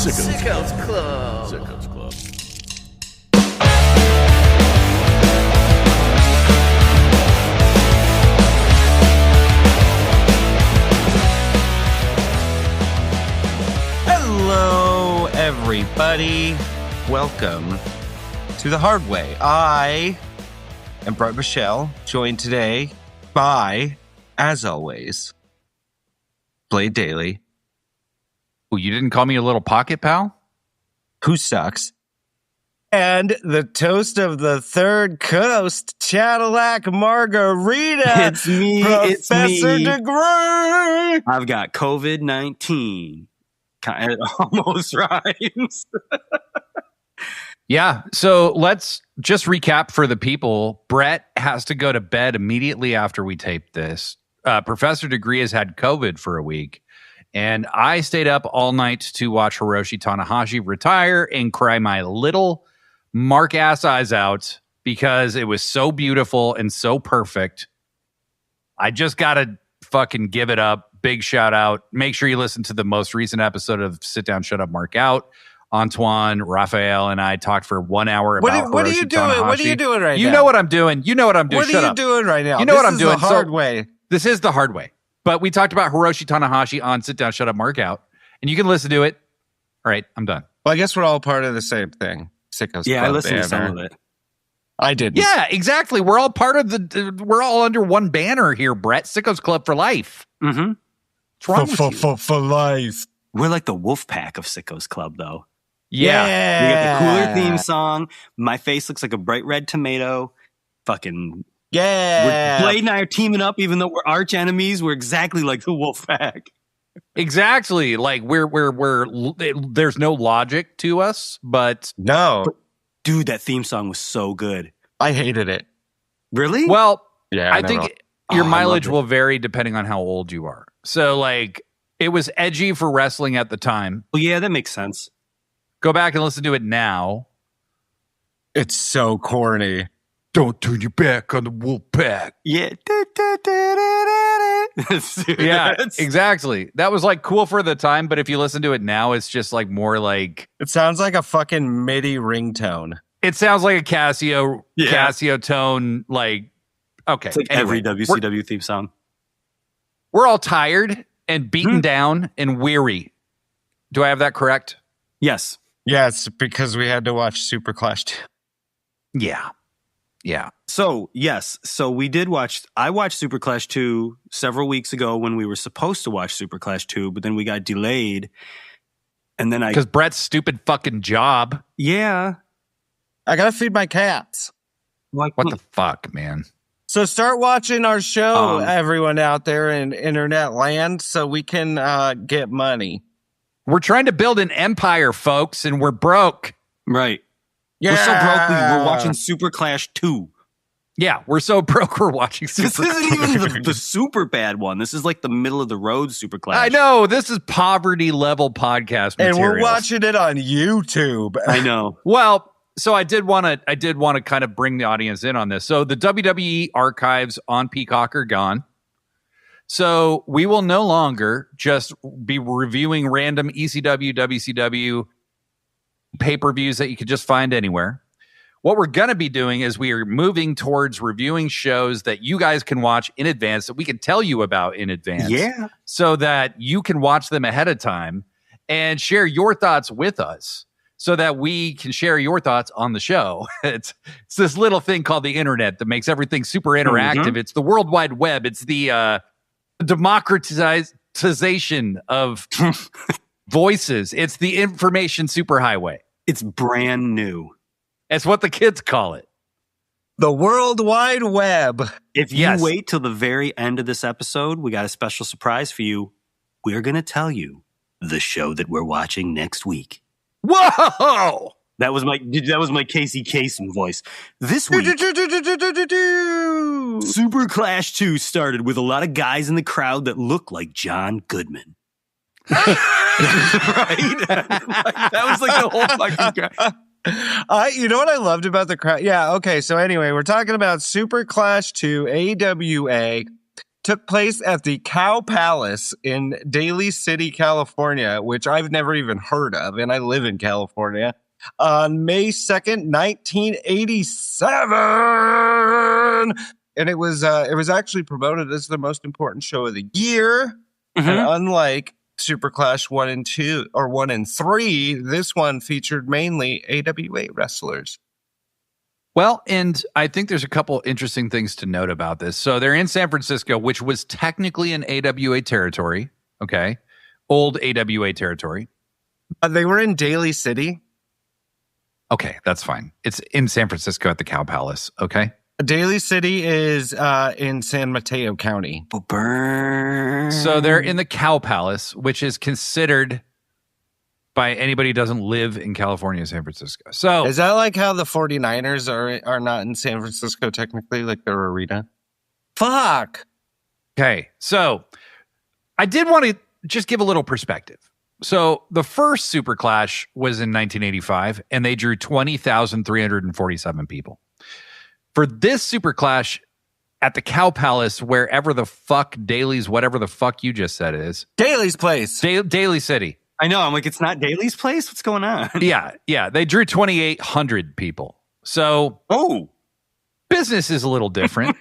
Sickos Club. Sickos Club. Hello, everybody. Welcome to The Hard Way. I am Brett Michelle, joined today by, as always, Blade Daly. Oh, you didn't call me a little pocket pal? Who sucks? And the toast of the third coast, Chadillac Margarita. It's me. Professor Degree. I've got COVID-19. It almost rhymes. Yeah, so let's just recap for the people. Brett has to go to bed immediately after we tape this. Professor Degree has had COVID for a week. And I stayed up all night to watch Hiroshi Tanahashi retire and cry my little mark-ass eyes out because it was so beautiful and so perfect. I just got to fucking give it up. Big shout out. Make sure you listen to the most recent episode of Sit Down, Shut Up, Mark Out. Antoine, Raphael, and I talked for 1 hour about what are you doing? Tanahashi. What are you doing right now? You know what I'm doing. You know what I'm doing. What Shut are you up. doing right now? You know what I'm doing. The hard way. This is the hard way. But we talked about Hiroshi Tanahashi on Sit Down, Shut Up, Mark Out. And you can listen to it. All right, I'm done. Well, I guess we're all part of the same thing. Sickos Yeah, Club I listened to banner. some of it. I didn't. Yeah, exactly. We're all part of we're all under one banner here, Brett. Sickos Club for life. Mm-hmm. What's wrong with you? For life. We're like the wolf pack of Sickos Club, though. Yeah. We got the cooler theme song. My face looks like a bright red tomato. Fucking Yeah. Blade and I are teaming up, even though we're arch enemies. We're exactly like the wolf pack. Exactly. Like there's no logic to us, but No, Dude, that theme song was so good. I hated it. Really? well, Yeah, I think Oh, your I mileage loved it. will vary depending on how old you are. So like it was edgy for wrestling at the time. Well, yeah, that makes sense. Go back and listen to it now. it's so corny. Don't turn your back on the wolf pack. Yeah. Yeah, exactly. That was like cool for the time, but if you listen to it now, it's just like more like It sounds like a fucking MIDI ringtone. it sounds like a Casio Yeah. Casio tone. Like okay, It's like anyway, every WCW theme song. we're all tired and beaten down and weary. Do I have that correct? Yes. Yeah, it's because we had to watch Superclash 2. Yeah, yeah. So, yes. So we did watch, I watched Superclash 2 several weeks ago when we were supposed to watch Superclash 2, but then we got delayed. And then Because Brett's stupid fucking job. yeah. I gotta feed my cats. Like, What the fuck, man? So start watching our show, Um, everyone out there in internet land, so we can get money. We're trying to build an empire, folks, and we're broke. right. Yeah, We're so broke, we're watching Superclash 2. Yeah, we're so broke. We're watching This Super. isn't even the super bad one. This is like the middle of the road Superclash. I know this is poverty level podcast and material. we're watching it on YouTube. I know. Well, so I did want to kind of bring the audience in on this. So the WWE archives on Peacock are gone. So we will no longer just be reviewing random ECW, WCW pay-per-views that you could just find anywhere. What we're going to be doing is we are moving towards reviewing shows that you guys can watch in advance, that we can tell you about in advance. Yeah. So that you can watch them ahead of time and share your thoughts with us so that we can share your thoughts on the show. It's this little thing called the internet that makes everything super interactive. It's the World Wide Web. It's the democratization of voices. It's the information superhighway. It's brand new. That's what the kids call it. The World Wide Web. If you Yes. wait till the very end of this episode, we got a special surprise for you. We're going to tell you the show that we're watching next week. Whoa! That was my Casey Kasem voice. This week, Superclash 2 started with a lot of guys in the crowd that look like John Goodman. Right? That was like the whole fucking crowd. You know what I loved about the crowd? Yeah, okay. So anyway, we're talking about Superclash 2 AWA took place at the Cow Palace in Daly City, California, which I've never even heard of, and I live in California, on May 2nd, 1987. And it was actually promoted as the most important show of the year. Mm-hmm. And unlike Superclash 1 and 2 or 1 and 3, this one featured mainly AWA wrestlers. Well, and I think there's a couple interesting things to note about this. So they're in San Francisco, which was technically an AWA territory. Okay. Old AWA territory. They were in Daly City. Okay, that's fine. It's in San Francisco at the Cow Palace. Okay. Daly City is in San Mateo County. Burn. So they're in the Cow Palace, which is considered by anybody who doesn't live in California, San Francisco. So is that like how the 49ers are not in San Francisco technically, like their arena? Fuck. Okay, so I did want to just give a little perspective. So the first Superclash was in 1985, and they drew 20,347 people. For this Superclash at the Cow Palace, wherever the fuck Daly's, whatever the fuck you just said it is. Daly's place. Daly City. I know. I'm like, it's not Daly's place? What's going on? Yeah. They drew 2,800 people. So business is a little different.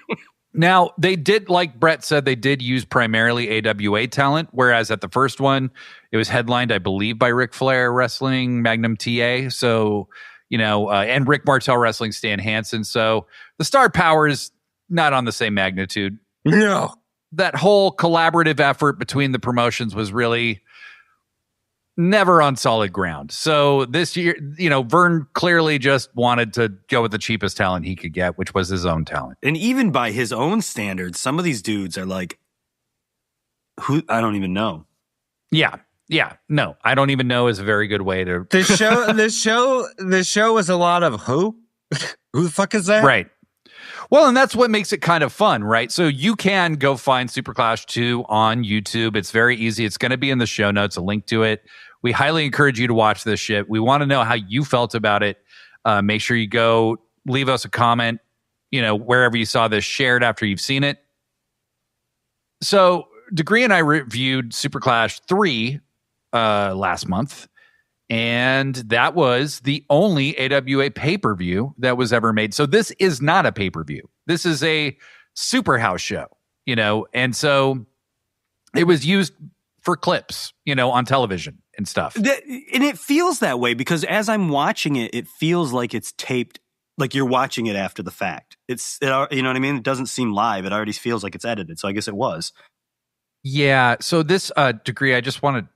Now, they did, like Brett said, they did use primarily AWA talent, whereas at the first one, it was headlined, I believe, by Ric Flair wrestling Magnum TA. So, and Rick Martel wrestling Stan Hansen. So the star power is not on the same magnitude. No. That whole collaborative effort between the promotions was really never on solid ground. So this year, Vern clearly just wanted to go with the cheapest talent he could get, which was his own talent. And even by his own standards, some of these dudes are like, who I don't even know. Yeah. No, I don't even know is a very good way to. This show was a lot of who? Who the fuck is that? Right. Well, and that's what makes it kind of fun, right? So you can go find Superclash 2 on YouTube. It's very easy. It's going to be in the show notes, a link to it. We highly encourage you to watch this shit. We want to know how you felt about it. Make sure you go leave us a comment, wherever you saw this, shared after you've seen it. So Degree and I reviewed Superclash 3 last month. And that was the only AWA pay-per-view that was ever made. So this is not a pay-per-view. This is a super house show, and so it was used for clips, on television and stuff. And it feels that way because as I'm watching it, it feels like it's taped, like you're watching it after the fact. You know what I mean? It doesn't seem live. It already feels like it's edited. So I guess it was. Yeah. So this Degree, I just want to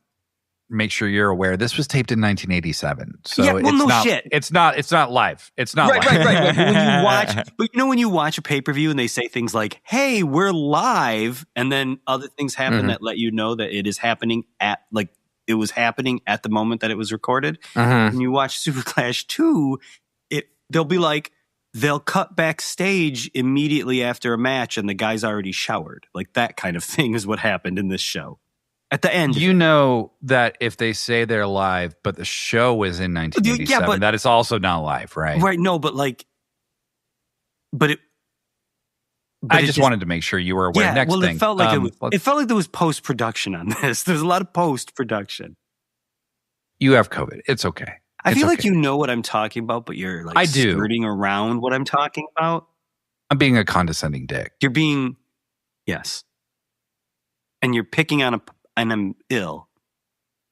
make sure you're aware this was taped in 1987. So yeah, well, it's no not, shit. It's not live. It's not right, live. Right. When you watch a pay-per-view and they say things like, "Hey, we're live," and then other things happen that let you know that it is happening it was happening at the moment that it was recorded. When you watch Superclash 2, they'll cut backstage immediately after a match and the guy's already showered. Like that kind of thing is what happened in this show. At the end. You know that if they say they're live, but the show was in 1987, that is also not live, right? Right, no, I just wanted to make sure you were aware. Yeah, Next thing. It felt like there was post-production on this. There's a lot of post-production. You have COVID. It's okay. I feel like you know what I'm talking about, but you're skirting around what I'm talking about. I'm being a condescending dick. You're being, yes. And you're picking on and I'm ill.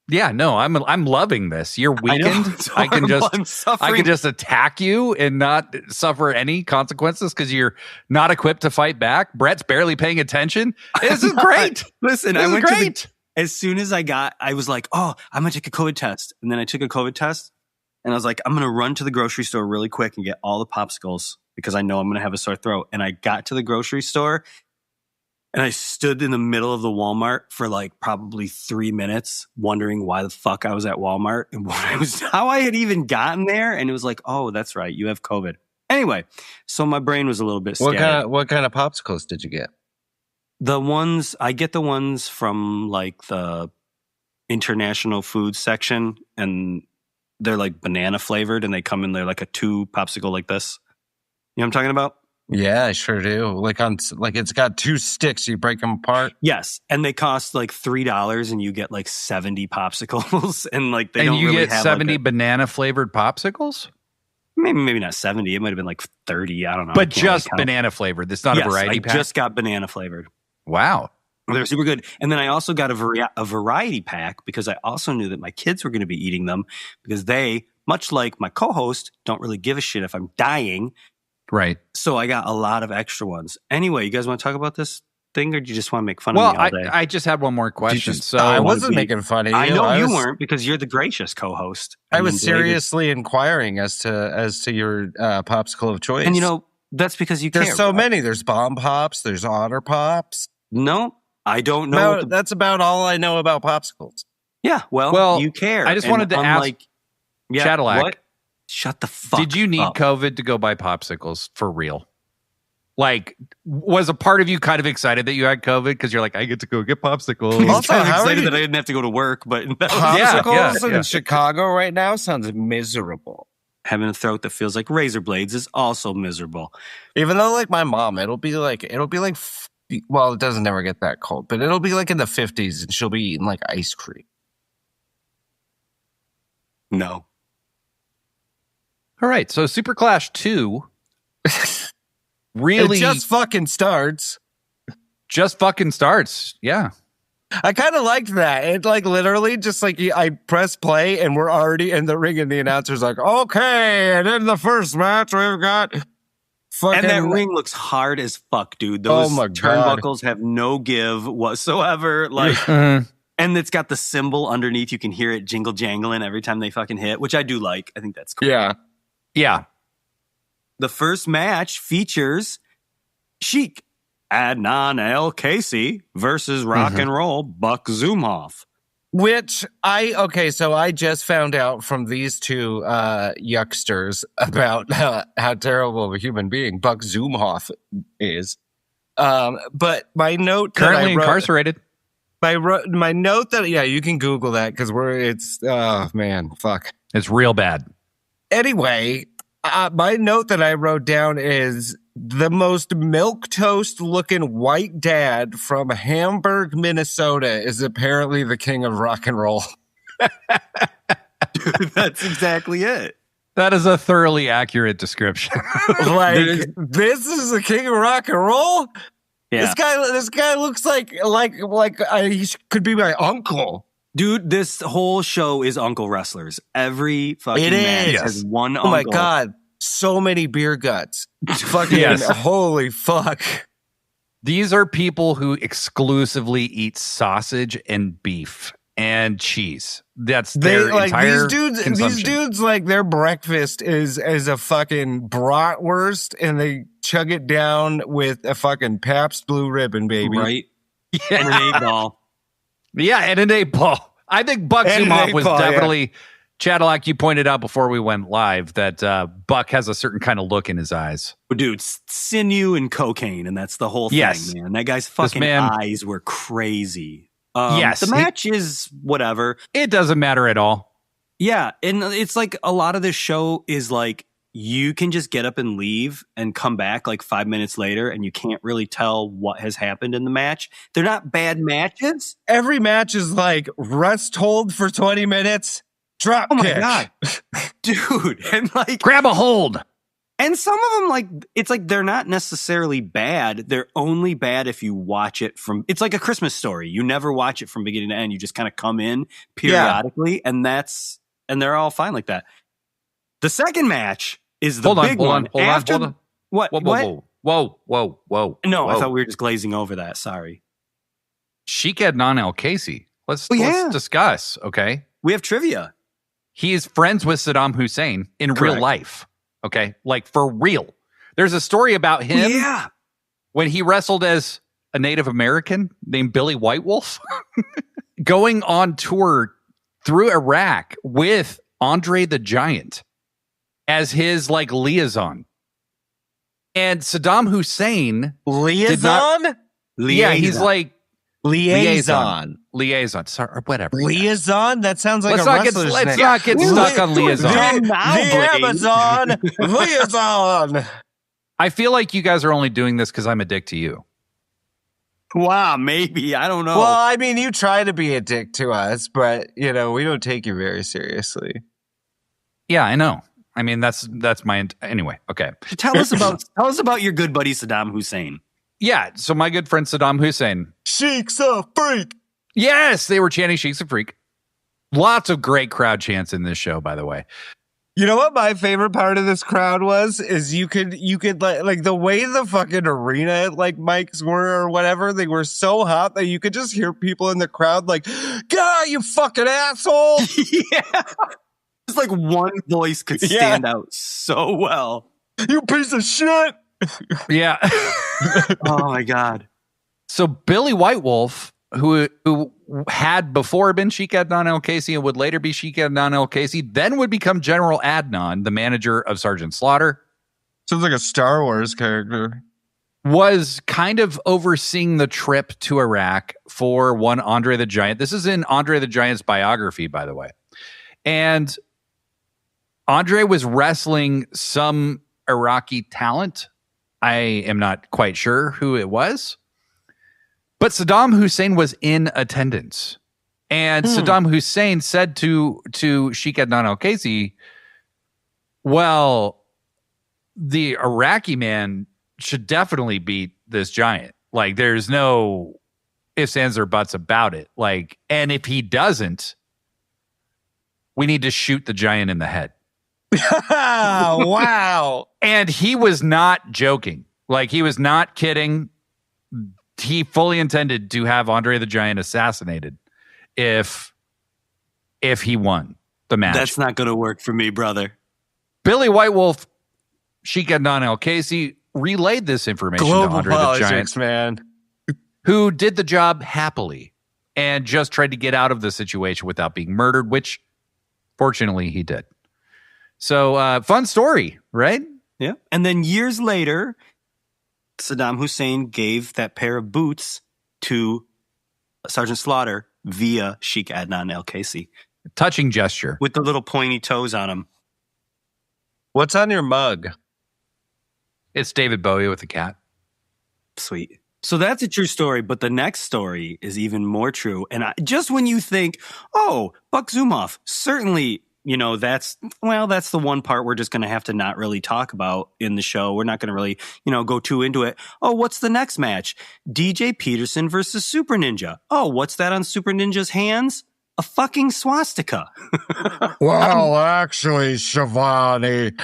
Yeah, no, I'm loving this. You're weakened. I can just attack you and not suffer any consequences because you're not equipped to fight back. Brett's barely paying attention. This is great. Listen, as soon as I was like, oh, I'm gonna take a COVID test, and then I took a COVID test, and I was like, I'm gonna run to the grocery store really quick and get all the popsicles because I know I'm gonna have a sore throat. And I got to the grocery store. And I stood in the middle of the Walmart for probably 3 minutes wondering why the fuck I was at Walmart and how I had even gotten there. And it was like, oh, that's right. You have COVID. Anyway, so my brain was a little bit scattered. What kind of popsicles did you get? I get the ones from the international food section, and they're banana flavored and they come in there like a 2 popsicle like this. You know what I'm talking about? Yeah, I sure do. Like it's got 2 sticks. You break them apart. Yes, and they cost like $3, and you get like 70 popsicles, and like they and don't you really get have 70 like banana flavored popsicles? maybe not 70. It might have been like 30. I don't know. But just banana flavored. It's not a variety pack? I just got banana flavored. Wow. They're super good. And then I also got a variety pack because I also knew that my kids were going to be eating them because they, much like my co-host, don't really give a shit if I'm dying. Right. So I got a lot of extra ones. Anyway, you guys want to talk about this thing, or do you just want to make fun of me all day? I just had one more question. So I wasn't making fun of you. I know you weren't, because you're the gracious co-host. I was seriously inquiring as to your popsicle of choice. And you know, that's because you there's care. So many. There's Bomb Pops. There's Otter Pops. No, I don't know. That's about all I know about popsicles. Yeah, well, you care. I just wanted to ask Chadillac. What? Shut the fuck up. Did you need COVID to go buy popsicles for real? Like, was a part of you kind of excited that you had COVID because you're like, I get to go get popsicles? Also, kind of excited that I didn't have to go to work, but popsicles in Chicago right now sounds miserable. Having a throat that feels like razor blades is also miserable. Even though, like my mom, it'll be like, well, it doesn't never get that cold, but it'll be like in the 50s, and she'll be eating like ice cream. No. All right, so Superclash II really it just fucking starts. Just fucking starts, yeah. I kind of liked that. It like literally just like I press play and we're already in the ring and the announcer's like, okay, and in the first match we've got fucking... And that ring looks hard as fuck, dude. Those turnbuckles have no give whatsoever. Like, and it's got the symbol underneath. You can hear it jingle jangling every time they fucking hit, which I do like. I think that's cool. Yeah. Yeah. The first match features Sheik, Adnan El Casey versus Rock and Roll Buck Zumhoff. Which so I just found out from these two yucksters about how terrible of a human being Buck Zumhoff is. But my note currently incarcerated. My note that you can Google that because oh man, fuck, it's real bad. Anyway, my note that I wrote down is the most milquetoast looking white dad from Hamburg, Minnesota is apparently the king of rock and roll. Dude, that's exactly it. That is a thoroughly accurate description. Like, this is the king of rock and roll? Yeah. This guy looks like he could be my uncle. Dude, this whole show is uncle wrestlers. Every fucking match has one uncle. Oh my God. So many beer guts. Fucking holy fuck. These are people who exclusively eat sausage and beef and cheese. That's their entire consumption. These dudes, like, their breakfast is a fucking bratwurst, and they chug it down with a fucking Pabst Blue Ribbon, baby. Right? Yeah. And an 8-ball. Yeah, and an 8-ball. I think Buck Zumhoff was definitely... Yeah. Chadillac, you pointed out before we went live that Buck has a certain kind of look in his eyes. Dude, sinew and cocaine, and that's the whole thing, man. That guy's fucking eyes were crazy. The match is whatever. It doesn't matter at all. Yeah, and it's like a lot of this show is like you can just get up and leave and come back like 5 minutes later, and you can't really tell what has happened in the match. They're not bad matches. Every match is like rest hold for 20 minutes. Drop kick. My God. Dude. And like, grab a hold. And some of them, like, it's like they're not necessarily bad. They're only bad if you watch it from, it's like a Christmas Story. You never watch it from beginning to end. You just kind of come in periodically, and they're all fine like that. The second match is the big one. Hold on. What? Whoa. No, I thought we were just glazing over that. Sorry. Sheik Adnan El Casey. Let's discuss, okay? We have trivia. He is friends with Saddam Hussein in real life. Okay. Like, for real. There's a story about him when he wrestled as a Native American named Billy White Wolf going on tour through Iraq with Andre the Giant as his like liaison. And Saddam Hussein liaison? Yeah, he's like liaison. Sorry, whatever. Liaison? That sounds like let's not get stuck on liaison. The Amazon liaison. I feel like you guys are only doing this because I'm a dick to you. Wow, maybe. I don't know. Well, I mean, you try to be a dick to us, but, we don't take you very seriously. Yeah, I know. I mean, that's my anyway. Okay, Tell us about your good buddy Saddam Hussein. Yeah, so my good friend Saddam Hussein. Sheik's a freak. Yes, they were chanting "Sheik's a freak." Lots of great crowd chants in this show, by the way. You know what my favorite part of this crowd was? Is you could like the way the fucking arena mics were or whatever, they were so hot that you could just hear people in the crowd like, God, you fucking asshole. Yeah. It's like one voice could stand out so well. You piece of shit. Yeah. Oh my God. So Billy White Wolf, who had before been Sheik Adnan El-Kaisi and would later be Sheik Adnan El-Kaisi, then would become General Adnan, the manager of Sergeant Slaughter. Sounds like a Star Wars character. Was kind of overseeing the trip to Iraq for one Andre the Giant. This is in Andre the Giant's biography, by the way. And Andre was wrestling some Iraqi talent. I am not quite sure who it was. But Saddam Hussein was in attendance. And Saddam Hussein said to Sheik Adnan El-Kaisi, well, the Iraqi man should definitely beat this giant. Like, there's no ifs, ands, or buts about it. Like, and if he doesn't, we need to shoot the giant in the head. Wow. And he was not joking. Like, he was not kidding. He fully intended to have Andre the Giant assassinated if he won the match. That's not going to work for me, brother. Billy White Wolf, Sheik Adnan El-Kaisi relayed this information Global to Andre politics, the Giant, man. who did the job happily and just tried to get out of the situation without being murdered, which fortunately he did. So fun story, right? Yeah. And then years later, Saddam Hussein gave that pair of boots to Sergeant Slaughter via Sheik Adnan El-Kaisi. Touching gesture. With the little pointy toes on them. What's on your mug? It's David Bowie with a cat. Sweet. So that's a true story, but the next story is even more true. And just when you think, oh, Buck Zumhofe, certainly, that's the one part we're just going to have to not really talk about in the show. We're not going to really, go too into it. Oh, what's the next match? DJ Peterson versus Super Ninja. Oh, what's that on Super Ninja's hands? A fucking swastika. Well, actually, Shivani,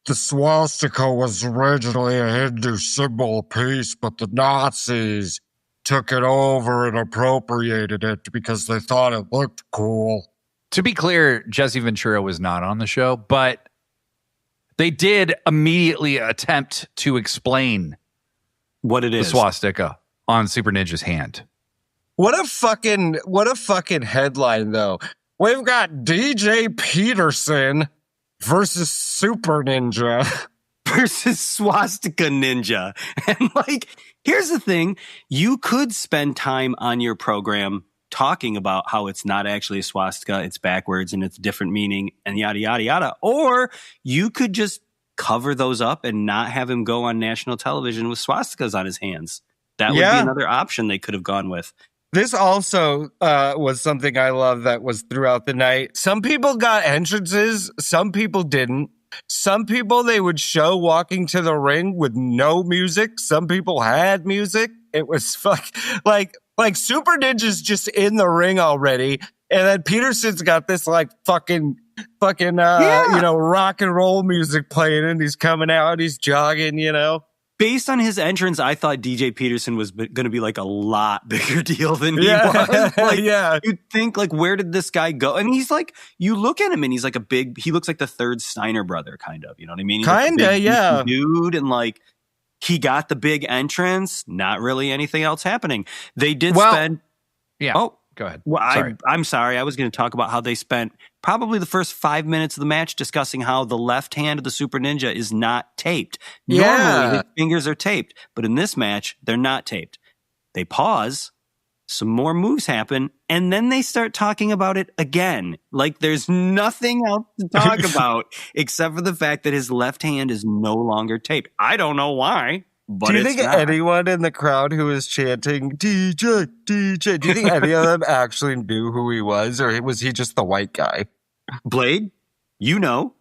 the swastika was originally a Hindu symbol piece, but the Nazis took it over and appropriated it because they thought it looked cool. To be clear, Jesse Ventura was not on the show, but they did immediately attempt to explain what it is. The swastika on Super Ninja's hand. What a fucking headline, though. We've got DJ Peterson versus Super Ninja. Versus Swastika Ninja. And here's the thing. You could spend time on your program talking about how it's not actually a swastika, it's backwards and it's a different meaning and yada, yada, yada. Or you could just cover those up and not have him go on national television with swastikas on his hands. That would be another option they could have gone with. This also was something I love that was throughout the night. Some people got entrances. Some people didn't. Some people they would show walking to the ring with no music. Some people had music. It was like Super Ninja's just in the ring already. And then Peterson's got this fucking rock and roll music playing and he's coming out, he's jogging, Based on his entrance, I thought DJ Peterson was going to be a lot bigger deal than he was. You'd think where did this guy go? And he's you look at him and he's he looks like the third Steiner brother, kind of, you know what I mean? He's dude. And he got the big entrance, not really anything else happening. They did spend. Yeah. Oh, go ahead. Well, I'm sorry. I was going to talk about how they spent probably the first 5 minutes of the match discussing how the left hand of the Super Ninja is not taped. Normally, his fingers are taped, but in this match, they're not taped. They pause, Some more moves happen, and then they start talking about it again. Like there's nothing else to talk about except for the fact that his left hand is no longer taped. I don't know why, but do you it's think not. anyone in the crowd who was chanting DJ, DJ, do you think any of them actually knew who he was, or was he just the white guy? Blade, you know.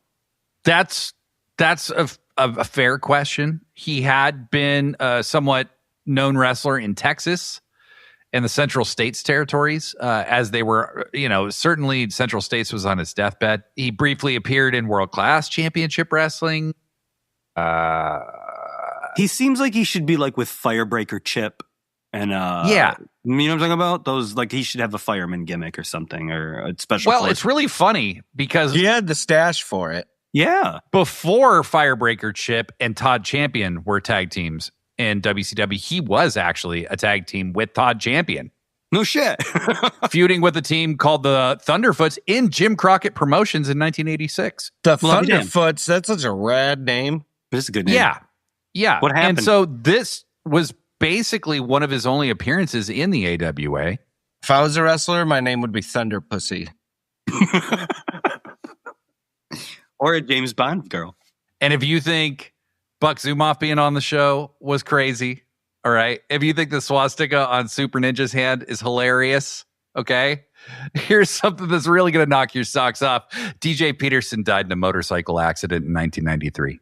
That's a fair question. He had been a somewhat known wrestler in Texas and the Central States territories, as they were, certainly Central States was on his deathbed. He briefly appeared in World Class Championship Wrestling. He seems like he should be like with Firebreaker Chip. And yeah, you know what I'm talking about? Those, like, he should have a fireman gimmick or something, or a special. Well, it's really funny because he had the stash for it. Yeah. Before Firebreaker Chip and Todd Champion were tag teams in WCW, he was actually a tag team with Todd Champion. No shit. Feuding with a team called the Thunderfoots in Jim Crockett Promotions in 1986. The Thunderfoots, that's such a rad name. It's a good name. Yeah. Yeah. What happened? And so this was basically one of his only appearances in the AWA. If I was a wrestler, my name would be Thunder Pussy. Or a James Bond girl. And if you think Buck Zumoff being on the show was crazy, all right, if you think the swastika on Super Ninja's hand is hilarious, okay, here's something that's really going to knock your socks off. DJ Peterson died in a motorcycle accident in 1993.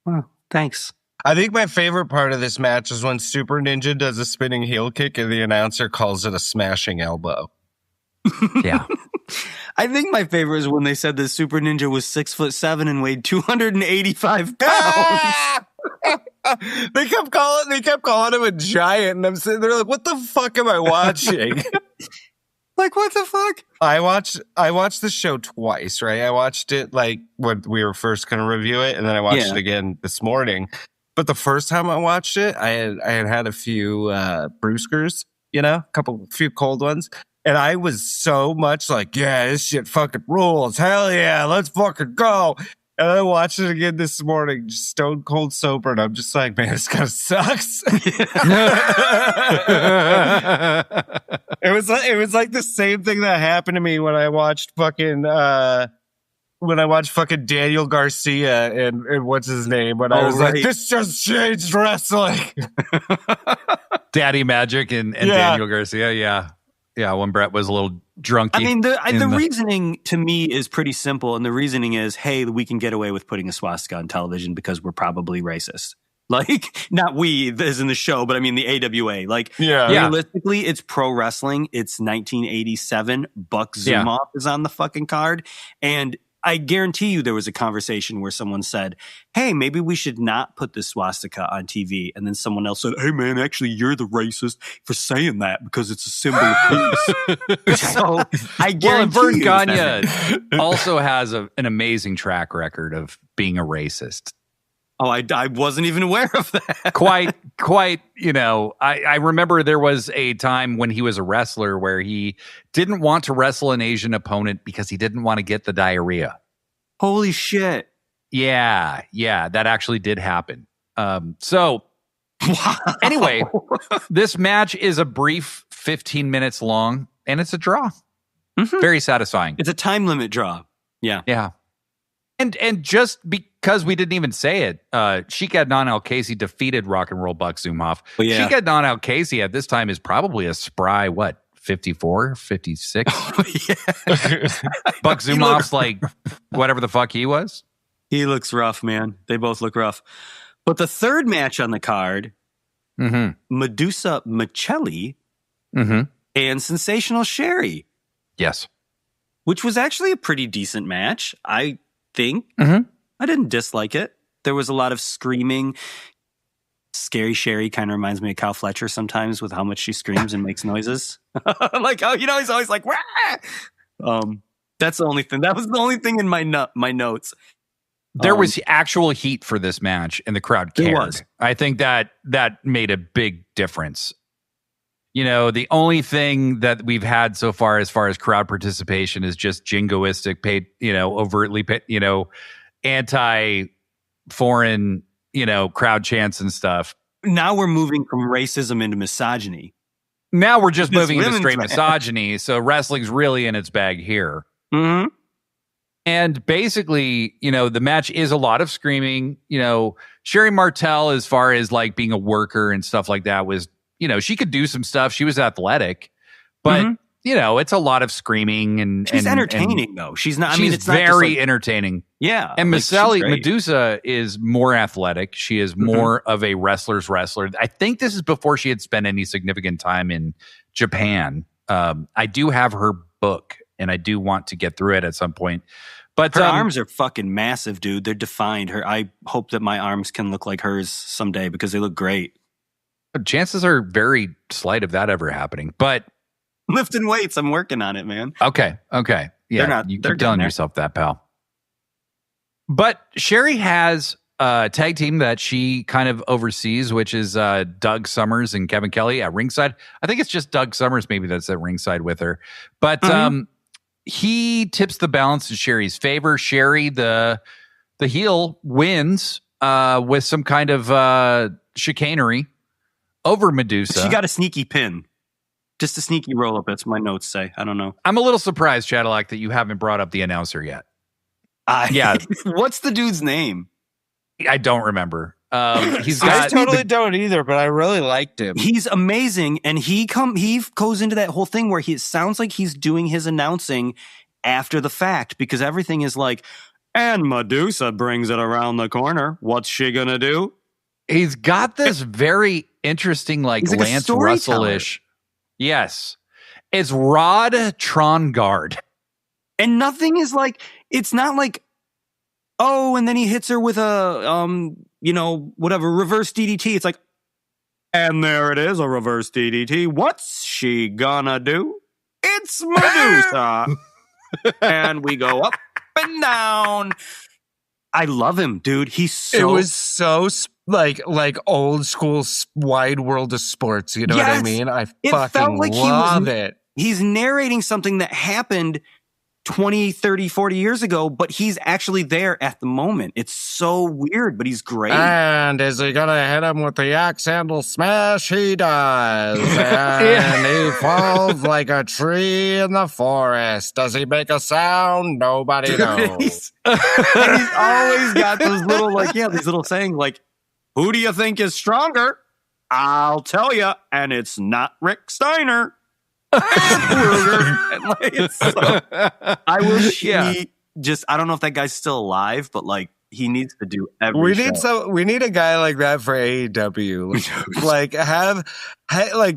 Wow, thanks. I think my favorite part of this match is when Super Ninja does a spinning heel kick and the announcer calls it a smashing elbow. Yeah. I think my favorite is when they said that Super Ninja was 6'7" and weighed 285 pounds. They kept calling him a giant, and I'm sitting there like, what the fuck am I watching? Like, what the fuck? I watched the show twice, right? I watched it like when we were first going to review it, and then I watched it again this morning. But the first time I watched it, I had a few brewskers, a few cold ones. And I was so much like, yeah, this shit fucking rules. Hell yeah, let's fucking go. And I watched it again this morning, just stone cold sober. And I'm just like, man, this kind of sucks. It was like the same thing that happened to me when I watched fucking Daniel Garcia and what's his name? When I was like, this just changed wrestling. Daddy Magic and Daniel Garcia, yeah. Yeah, when Brett was a little drunky. I mean, the reasoning to me is pretty simple. And the reasoning is, hey, we can get away with putting a swastika on television because we're probably racist. Like, not we, as in the show, but I mean the AWA. Like, realistically, it's pro wrestling. It's 1987. Buck Zumoff is on the fucking card. And I guarantee you there was a conversation where someone said, hey, maybe we should not put this swastika on TV. And then someone else said, hey, man, actually, you're the racist for saying that because it's a symbol of peace. So I guarantee Vern Gagne also has an amazing track record of being a racist. Oh, I wasn't even aware of that. Quite, I remember there was a time when he was a wrestler where he didn't want to wrestle an Asian opponent because he didn't want to get the diarrhea. Holy shit. Yeah, that actually did happen. Anyway, this match is a brief 15 minutes long and it's a draw. Mm-hmm. Very satisfying. It's a time limit draw. Yeah. Yeah. And just because we didn't even say it, Sheik Adnan Al-Casey defeated Rock and Roll Buck Zumoff. Well, yeah. Sheik Adnan Al-Casey at this time is probably a spry, 54, 56? Buck Zumoff's like whatever the fuck he was. He looks rough, man. They both look rough. But the third match on the card, Medusa Michelli and Sensational Sherry. Yes. Which was actually a pretty decent match, I think. I didn't dislike it. There was a lot of screaming. Scary Sherry kind of reminds me of Kyle Fletcher sometimes with how much she screams and makes noises. Like, he's always like, wah! That's the only thing. That was the only thing in my notes. There was actual heat for this match and the crowd cared. I think that made a big difference. The only thing that we've had so far as crowd participation is just jingoistic, overtly, anti-foreign, crowd chants and stuff. Now we're moving from racism into misogyny. Now we're just This moving into women's straight match. misogyny. So wrestling's really in its bag here. Mm-hmm. And basically, the match is a lot of screaming. Sherry Martel, as far as like being a worker and stuff like that, was, she could do some stuff. She was athletic, but it's a lot of screaming and she's entertaining though. She's not. I she's mean, it's not very just like, entertaining. yeah. And like, she's great. Medusa is more athletic. She is more of a wrestler's wrestler. I think this is before she had spent any significant time in Japan. I do have her book, and I do want to get through it at some point. But her arms are fucking massive, dude. They're defined. I hope that my arms can look like hers someday because they look great. Chances are very slight of that ever happening. But Lifting weights, I'm working on it, man. okay. Yeah, you keep telling yourself that, pal. But Sherry has a tag team that she kind of oversees, which is Doug Summers and Kevin Kelly at ringside. I think it's just Doug Summers maybe that's at ringside with her. But he tips the balance in Sherry's favor. Sherry, the heel, wins with some kind of chicanery over Medusa. She got a sneaky pin. Just a sneaky roll up, as my notes say. I don't know. I'm a little surprised, Chadillac, that you haven't brought up the announcer yet. Yeah. What's the dude's name? I don't remember. He's I got totally don't either, but I really liked him. He's amazing, and he goes into that whole thing where it sounds like he's doing his announcing after the fact, because everything is like, and Medusa brings it around the corner. What's she gonna do? He's got this very interesting, like He's like a Lance storyteller. Russell-ish. Yes. It's Rod Trongard. And nothing is like, it's not like, oh, and then he hits her with a, whatever, reverse DDT. It's like, and there it is, a reverse DDT. What's she gonna do? It's Medusa. And we go up and down. I love him, dude. He's so... It was so like old school wide world of sports. You know what I mean? I fucking love it. He's narrating something that happened 20, 30, 40 years ago, but he's actually there at the moment. It's so weird, but he's great. And is he going to hit him with the axe handle smash? He does. And he falls like a tree in the forest. Does he make a sound? Nobody knows. And he's always got those little, these little sayings like, who do you think is stronger? I'll tell you, and it's not Rick Steiner. And I wish he just, I don't know if that guy's still alive, but he needs to do every we need a guy like that for AEW.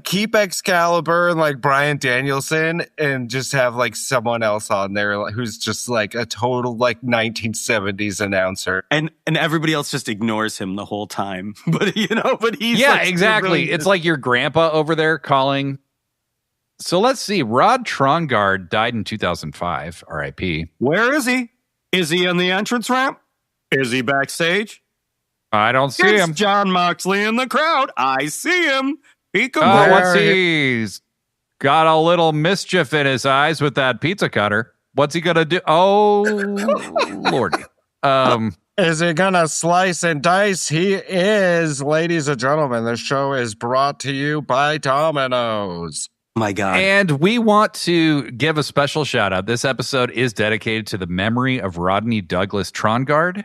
Keep Excalibur and Bryan Danielson, and just have someone else on there who's just a total 1970s announcer. And everybody else just ignores him the whole time. But he's exactly. really It's like your grandpa over there calling. So let's see. Rod Trongard died in 2005. R.I.P. Where is he? Is he in the entrance ramp? Is he backstage? I don't see him. John Moxley in the crowd. I see him. Oh, what's he's got a little mischief in his eyes with that pizza cutter. What's he gonna do? Oh, Lordy. Is he gonna slice and dice? He is, ladies and gentlemen. The show is brought to you by Domino's. My God. And we want to give a special shout out. This episode is dedicated to the memory of Rodney Douglas Trongard.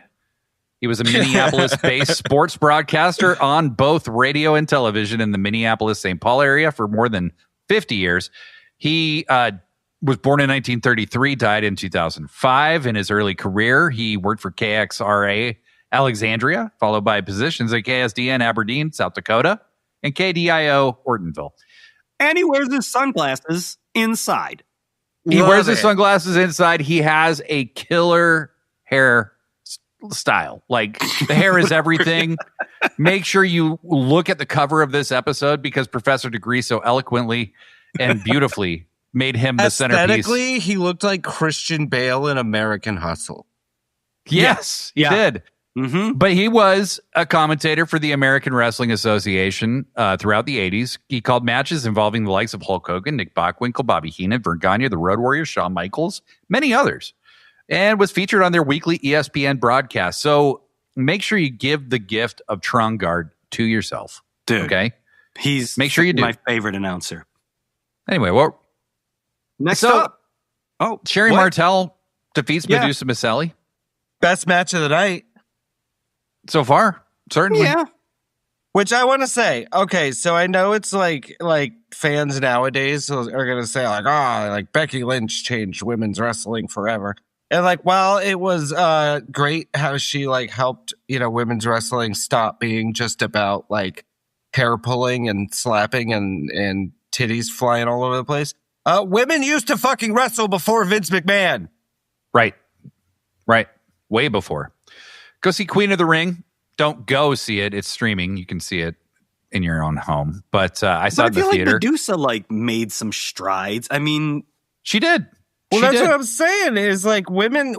He was a Minneapolis-based sports broadcaster on both radio and television in the Minneapolis-St. Paul area for more than 50 years. He was born in 1933, died in 2005. In his early career, he worked for KXRA Alexandria, followed by positions at KSDN Aberdeen, South Dakota, and KDIO Ortonville. And he wears his sunglasses inside. He wears his sunglasses inside. He has a killer hair style. The hair is everything. Make sure you look at the cover of this episode, because Professor Degree so eloquently and beautifully made him the centerpiece. Aesthetically, he looked like Christian Bale in American Hustle. Yes, he did. Mm-hmm. But he was a commentator for the American Wrestling Association throughout the 80s. He called matches involving the likes of Hulk Hogan, Nick Bockwinkel, Bobby Heenan, Vern Gagne, the Road Warriors, Shawn Michaels, many others, and was featured on their weekly ESPN broadcast. So make sure you give the gift of Trongard to yourself. Dude. Okay? He's Make sure you do. My favorite announcer. Anyway, well, Next So- up. Oh, Sherry what? Martel defeats Yeah. Medusa Miceli Best match of the night. so far, certainly. Yeah. Which I want to say, okay, so I know it's like fans nowadays are going to say like Becky Lynch changed women's wrestling forever. And like, well, it was great how she like helped, women's wrestling stop being just about like hair pulling and slapping and titties flying all over the place. Women used to fucking wrestle before Vince McMahon. Right. Way before. Go see Queen of the Ring. Don't go see it. It's streaming. You can see it in your own home. But I saw it But I in the feel theater. like Medusa like made some strides. I mean, She did. Well, She that's did. what I'm saying is like women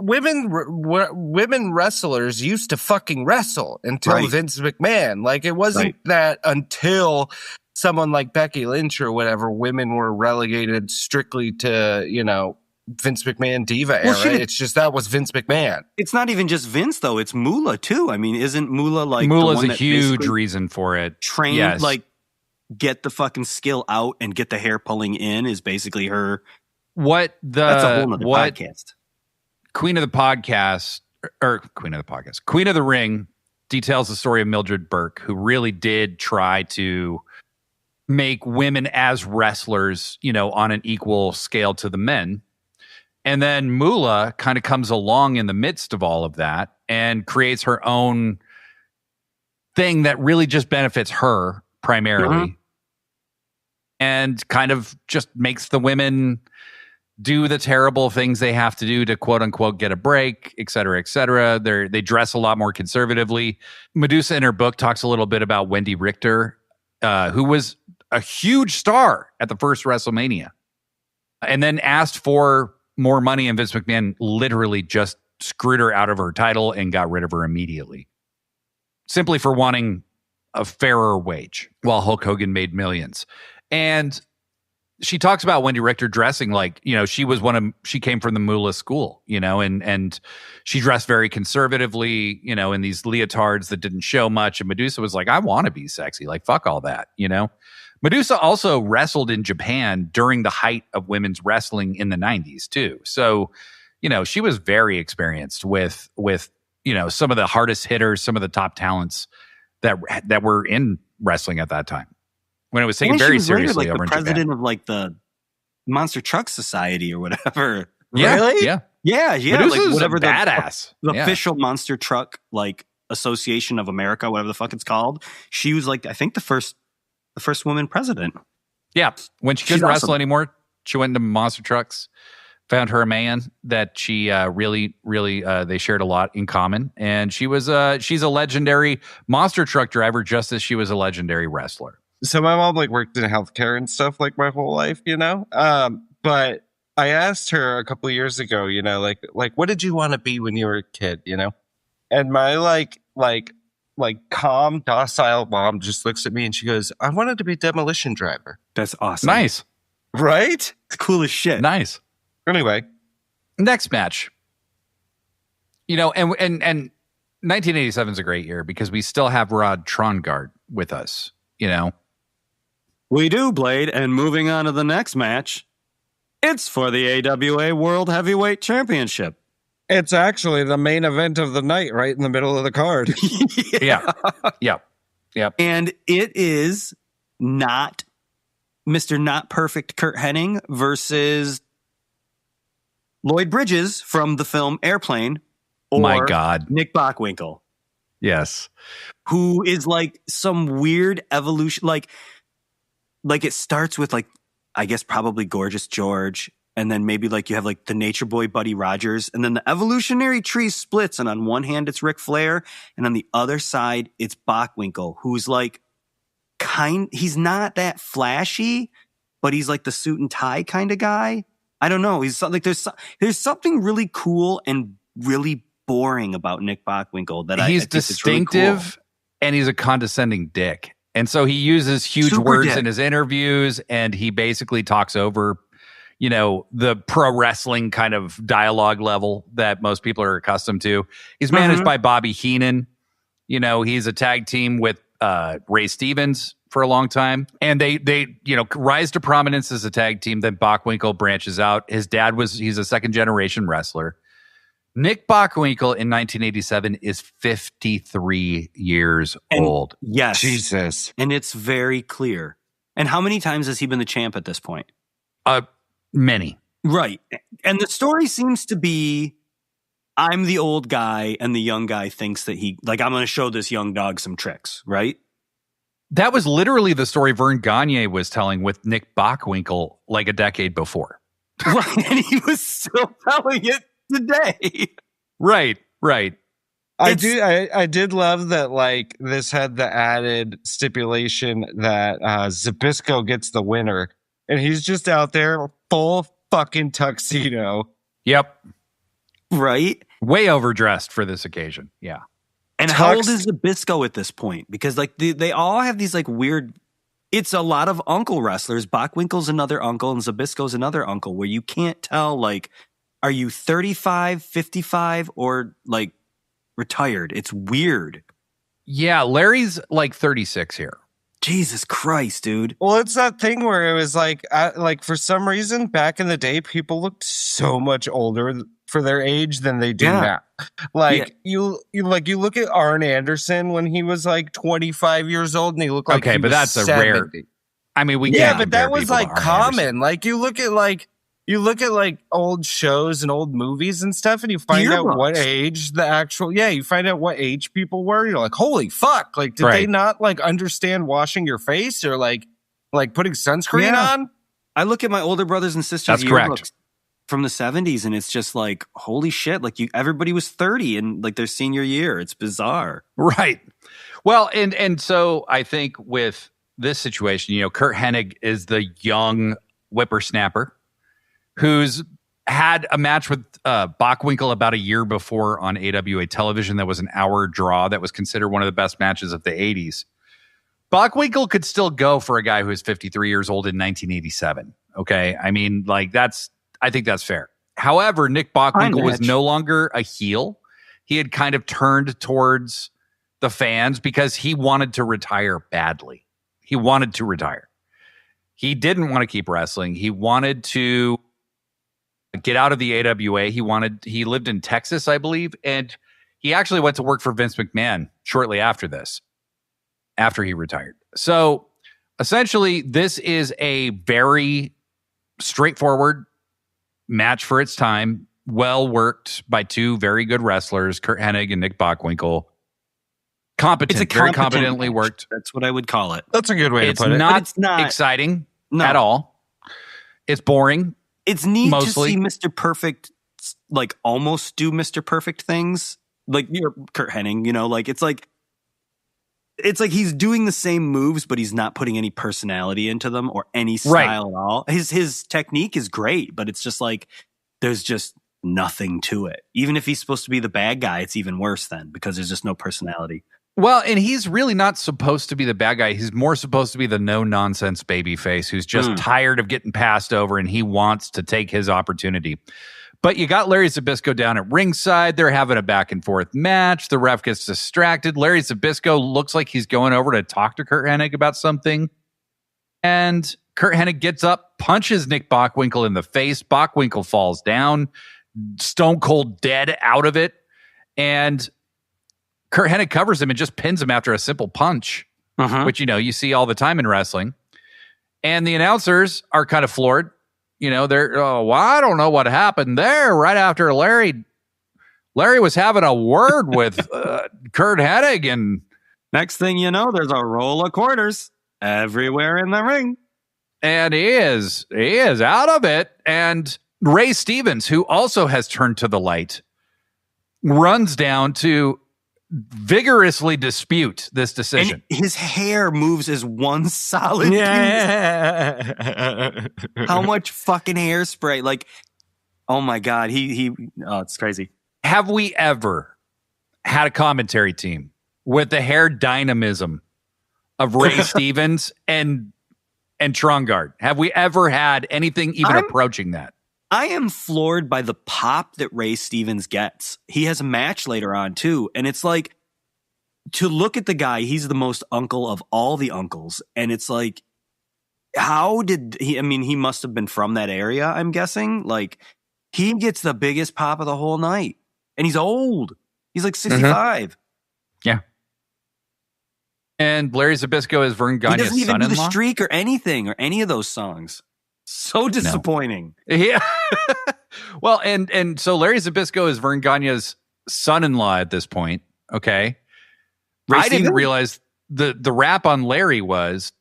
wrestlers used to fucking wrestle until Right. Vince McMahon. Like it wasn't Right. that until someone like Becky Lynch or whatever, women were relegated strictly to, Vince McMahon diva Well, era. shit, It's just that was Vince McMahon. it's not even just Vince though. It's Moolah too. I mean, isn't Moolah like the Mula's one a that huge basically reason for it. trained Yes. like get the fucking skill out and get the hair pulling in is basically her. What That's a whole nother podcast. Queen of the Podcast or Queen of the Podcast, Queen of the Ring details the story of Mildred Burke, who really did try to make women as wrestlers, on an equal scale to the men. And then Moolah kind of comes along in the midst of all of that and creates her own thing that really just benefits her primarily. And kind of just makes the women do the terrible things they have to do to quote unquote get a break, et cetera, et cetera. They dress a lot more conservatively. Medusa in her book talks a little bit about Wendy Richter, who was a huge star at the first WrestleMania and then asked for more money, and Vince McMahon literally just screwed her out of her title and got rid of her immediately, simply for wanting a fairer wage while Hulk Hogan made millions. And she talks about Wendy Richter dressing like, she came from the Moolah school, and she dressed very conservatively, in these leotards that didn't show much. And Medusa was like, I want to be sexy. Like, fuck all that, Medusa also wrestled in Japan during the height of women's wrestling in the 90s too. So, she was very experienced with, some of the hardest hitters, some of the top talents that were in wrestling at that time, when it was taken very seriously over the in president Japan. of like the Monster Truck Society or whatever. Yeah, Really? Yeah. Yeah, Medusa's like whatever a badass. the Yeah. official Monster Truck like Association of America, whatever the fuck it's called. She was like, I think the first woman president. Yeah. When she She's couldn't wrestle awesome. anymore, she went into monster trucks, found her a man that she really, they shared a lot in common. And she's a legendary monster truck driver, just as she was a legendary wrestler. So my mom like worked in healthcare and stuff like my whole life, but I asked her a couple of years ago, like what did you want to be when you were a kid, And my like calm, docile mom just looks at me and she goes, I wanted to be a demolition driver. That's awesome. Nice. Right? It's cool as shit. Nice. Anyway. Next match. And 1987 is a great year because we still have Rod Trongard with us, We do, Blade. And moving on to the next match, it's for the AWA World Heavyweight Championship. It's actually the main event of the night, right in the middle of the card. Yeah. And it is not Mr. Not Perfect Kurt Hennig versus Lloyd Bridges from the film Airplane, or My God. Nick Bockwinkel, Yes. who is like some weird evolution. Like it starts with like, I guess probably Gorgeous George. And then maybe like you have like the Nature Boy Buddy Rogers. And then the evolutionary tree splits. And on one hand, it's Ric Flair. And on the other side, it's Bockwinkel, who's like he's not that flashy, but he's like the suit and tie kind of guy. I don't know. He's like, there's something really cool and really boring about Nick Bockwinkel that He's I think is really distinctive cool. and he's a condescending dick. And so he uses huge Super words dick. in his interviews, and he basically talks over, the pro wrestling kind of dialogue level that most people are accustomed to. He's managed by Bobby Heenan. He's a tag team with Ray Stevens, for a long time, and they rise to prominence as a tag team. Then Bockwinkel branches out. His dad he's a second generation wrestler. Nick Bockwinkel in 1987 is 53 years old. Yes. Jesus. And it's very clear. And how many times has he been the champ at this point? Many. Right. And the story seems to be, I'm the old guy and the young guy thinks that I'm going to show this young dog some tricks, right? That was literally the story Vern Gagne was telling with Nick Bockwinkel like a decade before. Right. And he was still telling it today. Right. I did love that, like, this had the added stipulation that Zbyszko gets the winner, and he's just out there full fucking tuxedo. Yep. Right. Way overdressed for this occasion. Yeah. And how old is Zbyszko at this point? Because like they all have these like weird, it's a lot of uncle wrestlers. Bockwinkel's another uncle and Zbyszko's another uncle where you can't tell, like, are you 35, 55, or like retired? It's weird. Yeah, Larry's like 36 here. Jesus Christ, dude. Well, it's that thing where it was like for some reason back in the day, people looked so much older for their age than they do now. Like you look at Arn Anderson when he was like 25 years old, and he looked like but that's 70. a rare. I mean, but that was like common. Like you look at old shows and old movies and stuff, and you find out what age you find out what age people were. You're like, holy fuck! Like, did they not like understand washing your face or like putting sunscreen on? I look at my older brothers and sisters' That's correct. From the 70s, and it's just like, holy shit! Like everybody was 30 in like their senior year. It's bizarre, right? Well, and so I think with this situation, Kurt Hennig is the young whippersnapper who's had a match with Bockwinkel about a year before on AWA television that was an hour draw that was considered one of the best matches of the 80s. Bockwinkel could still go for a guy who is 53 years old in 1987. Okay? I mean, like, I think that's fair. However, Nick Bockwinkel was no longer a heel. He had kind of turned towards the fans because he wanted to retire badly. He wanted to retire. He didn't want to keep wrestling. He wanted to get out of the AWA. He lived in Texas, I believe, and he actually went to work for Vince McMahon shortly after this, after he retired. So essentially, this is a very straightforward match for its time, well worked by two very good wrestlers, Kurt Hennig and Nick Bockwinkel. Competent, very competently worked. That's what I would call it. That's a good way to put it. It's not exciting at all. It's boring. It's neat mostly to see Mr. Perfect like almost do Mr. Perfect things. Like Kurt Hennig, like it's like he's doing the same moves, but he's not putting any personality into them or any style at all. His technique is great, but it's just like there's just nothing to it. Even if he's supposed to be the bad guy, it's even worse then because there's just no personality. Well, and he's really not supposed to be the bad guy. He's more supposed to be the no-nonsense babyface who's just tired of getting passed over and he wants to take his opportunity. But you got Larry Zbyszko down at ringside. They're having a back-and-forth match. The ref gets distracted. Larry Zbyszko looks like he's going over to talk to Kurt Hennig about something. And Kurt Hennig gets up, punches Nick Bockwinkel in the face. Bockwinkel falls down, stone cold dead out of it. And Kurt Hennig covers him and just pins him after a simple punch, which, you see all the time in wrestling. And the announcers are kind of floored. They're, I don't know what happened there right after Larry was having a word with Kurt Hennig. And next thing you know, there's a roll of quarters everywhere in the ring. And he is out of it. And Ray Stevens, who also has turned to the light, runs down to vigorously dispute this decision. And his hair moves as one solid piece. How much fucking hairspray? Like, oh my God, it's crazy. Have we ever had a commentary team with the hair dynamism of Ray Stevens and Trongard? Have we ever had anything even approaching that? I am floored by the pop that Ray Stevens gets. He has a match later on too, and it's like to look at the guy, he's the most uncle of all the uncles. And it's like, how did he, I mean, he must have been from that area, I'm guessing. Like, he gets the biggest pop of the whole night. And he's old. He's like 65. Yeah. And Larry Zbyszko is Vern Gagne's son-in-law. He doesn't even do the streak or anything or any of those songs. So disappointing. No. Yeah. Well, and so Larry Zbyszko is Vern Gagne's son-in-law at this point. Okay. I didn't realize the rap on Larry was.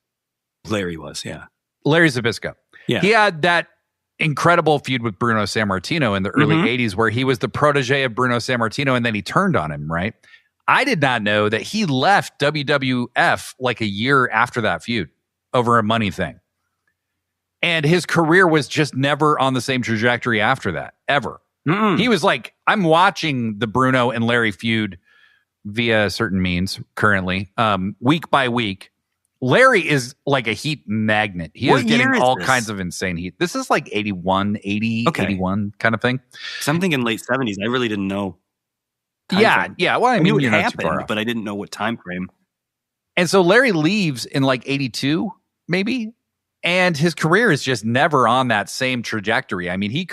Larry Zbyszko. Yeah. He had that incredible feud with Bruno Sammartino in the early 80s where he was the protege of Bruno Sammartino and then he turned on him, right? I did not know that he left WWF like a year after that feud over a money thing. And his career was just never on the same trajectory after that, ever. He was like, I'm watching the Bruno and Larry feud via certain means currently, week by week. Larry is like a heat magnet. He is getting all kinds of insane heat. This is like 81 kind of thing. So I'm thinking late 70s. I really didn't know. Yeah. Well, I mean, knew it you're not too happened, far off. but I didn't know what time frame. And so Larry leaves in like 82, maybe. And his career is just never on that same trajectory. I mean, he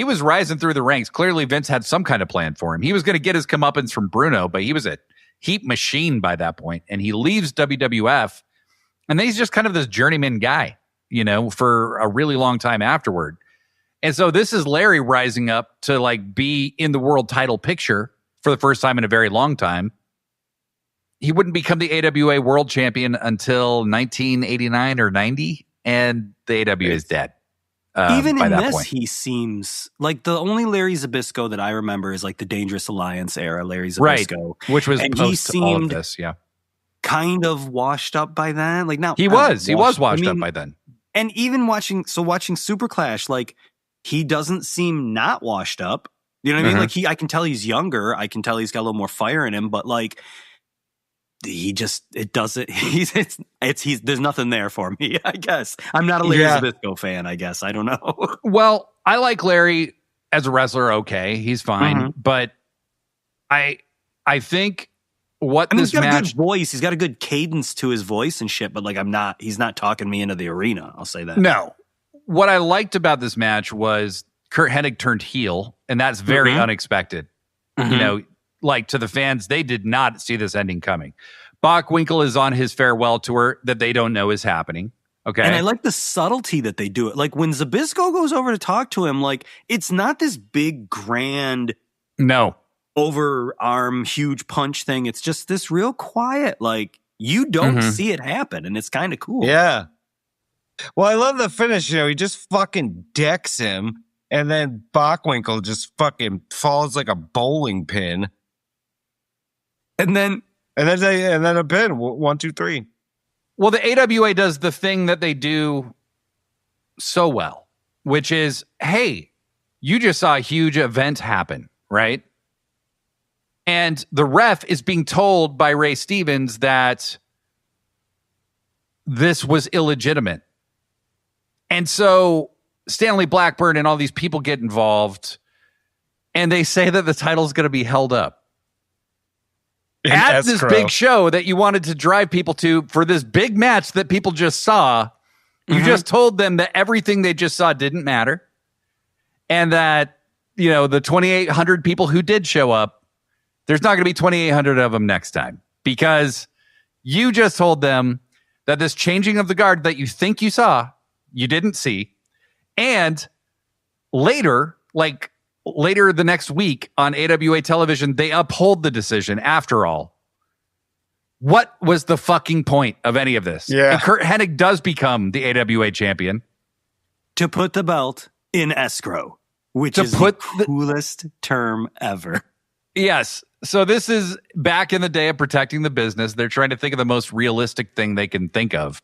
was rising through the ranks. Clearly, Vince had some kind of plan for him. He was going to get his comeuppance from Bruno, but he was a heat machine by that point. And he leaves WWF. And then he's just kind of this journeyman guy, for a really long time afterward. And so this is Larry rising up to like be in the world title picture for the first time in a very long time. He wouldn't become the AWA world champion until 1989 or 90, and the AWA is dead. Even by in that this, point. he seems like the only Larry Zbyszko that I remember is like the Dangerous Alliance era Larry Zbyszko. Right, which was and post he all of seemed this, yeah. kind of washed up by then. Like now he was washed up by then. And even watching Superclash, like he doesn't seem not washed up. You know what I mean? Like I can tell he's younger. I can tell he's got a little more fire in him, but like there's nothing there for me, I guess. I'm not a Larry Zbyszko fan, I guess. I don't know. Well, I like Larry as a wrestler. Okay. He's fine. But I think he's got a good voice. He's got a good cadence to his voice and shit, but like he's not talking me into the arena. I'll say that. No. What I liked about this match was Kurt Hennig turned heel, and that's very unexpected. Like to the fans, they did not see this ending coming. Bockwinkel is on his farewell tour that they don't know is happening. Okay. And I like the subtlety that they do it. Like when Zbyszko goes over to talk to him, like it's not this big, grand, overarm, huge punch thing. It's just this real quiet, like you don't see it happen. And it's kind of cool. Yeah. Well, I love the finish. He just fucking decks him. And then Bockwinkel just fucking falls like a bowling pin. And then a pin. 1, 2, 3. Well, the AWA does the thing that they do so well, which is, hey, you just saw a huge event happen, right? And the ref is being told by Ray Stevens that this was illegitimate. And so Stanley Blackburn and all these people get involved, and they say that the title's going to be held up. At this big show that you wanted to drive people to for this big match that people just saw, you just told them that everything they just saw didn't matter. And that, the 2,800 people who did show up, there's not going to be 2,800 of them next time because you just told them that this changing of the guard that you think you saw, you didn't see. And later the next week on AWA television, they uphold the decision after all. What was the fucking point of any of this? Yeah. And Kurt Hennig does become the AWA champion. To put the belt in escrow, which is the coolest term ever. Yes. So this is back in the day of protecting the business. They're trying to think of the most realistic thing they can think of.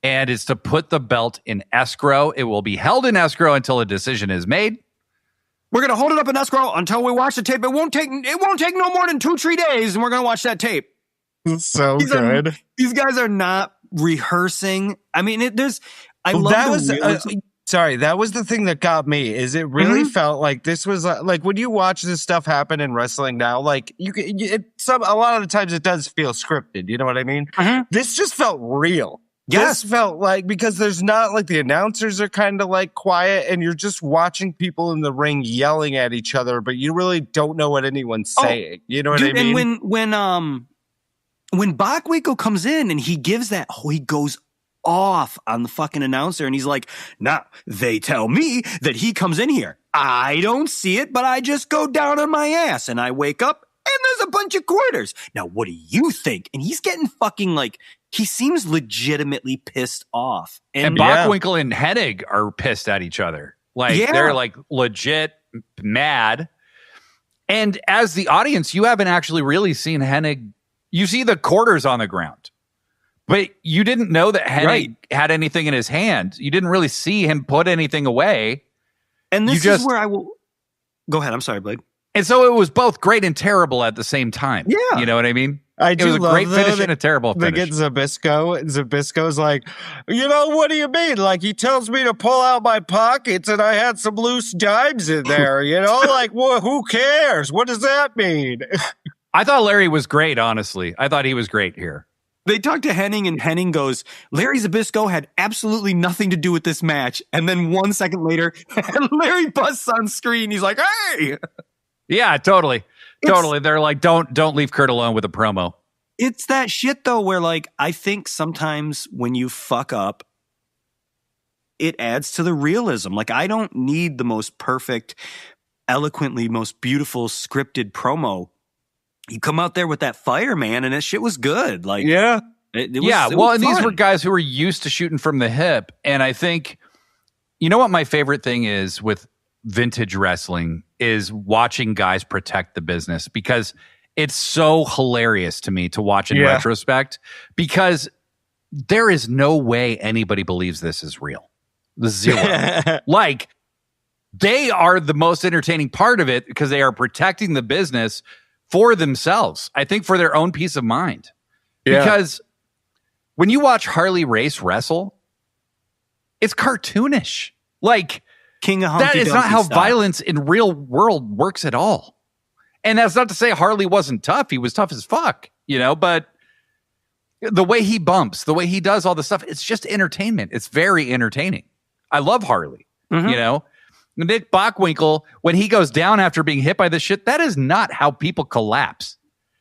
And it's to put the belt in escrow. It will be held in escrow until a decision is made. We're going to hold it up in escrow until we watch the tape. It won't take no more than 2-3 days, and we're going to watch that tape. So good. These guys are not rehearsing. I mean, I love Sorry, that was the thing that got me. Is it really felt like this was like when you watch this stuff happen in wrestling now, like a lot of the times it does feel scripted. You know what I mean? This just felt real. Yes. This felt like, because there's not like the announcers are kind of like quiet and you're just watching people in the ring yelling at each other, but you really don't know what anyone's saying. You know what I mean? And when Bockwinkel comes in and he gives he goes off on the fucking announcer and he's like, "Now they tell me that he comes in here. I don't see it, but I just go down on my ass and I wake up and there's a bunch of quarters. Now what do you think?" And he's getting fucking like, he seems legitimately pissed off. And Bockwinkel and Hennig are pissed at each other. Like they're like legit mad. And as the audience, you haven't actually really seen Hennig. You see the quarters on the ground. But you didn't know that Hennig had anything in his hand. You didn't really see him put anything away. And this is where I will... Go ahead. I'm sorry, Blake. And so it was both great and terrible at the same time. Yeah. You know what I mean? It was a great finish and a terrible finish. They get Zbyszko. Zbyszko's like, what do you mean? Like, he tells me to pull out my pockets and I had some loose dimes in there, Like, well, who cares? What does that mean? I thought Larry was great, honestly. I thought he was great here. They talk to Hennig, and Hennig goes, "Larry Zbyszko had absolutely nothing to do with this match." And then 1 second later, Larry busts on screen. He's like, "Hey!" Yeah, totally. They're like, don't leave Kurt alone with a promo. It's that shit, though, where, like, I think sometimes when you fuck up, it adds to the realism. Like, I don't need the most perfect, eloquently, most beautiful, scripted promo. You come out there with that fire, man, and that shit was good. Like, yeah. It was these were guys who were used to shooting from the hip. And I think, you know what my favorite thing is with vintage wrestling is watching guys protect the business, because it's so hilarious to me to watch in retrospect, because there is no way anybody believes this is real. Zero. Like, they are the most entertaining part of it because they are protecting the business for themselves. I think for their own peace of mind. Yeah. Because when you watch Harley Race wrestle, it's cartoonish. Like, King of Humpty that is Dumpty not how style. Violence in real world works at all. And that's not to say Harley wasn't tough. He was tough as fuck, but the way he bumps, the way he does all the stuff, it's just entertainment. It's very entertaining. I love Harley, Nick Bockwinkel, when he goes down after being hit by this shit, that is not how people collapse.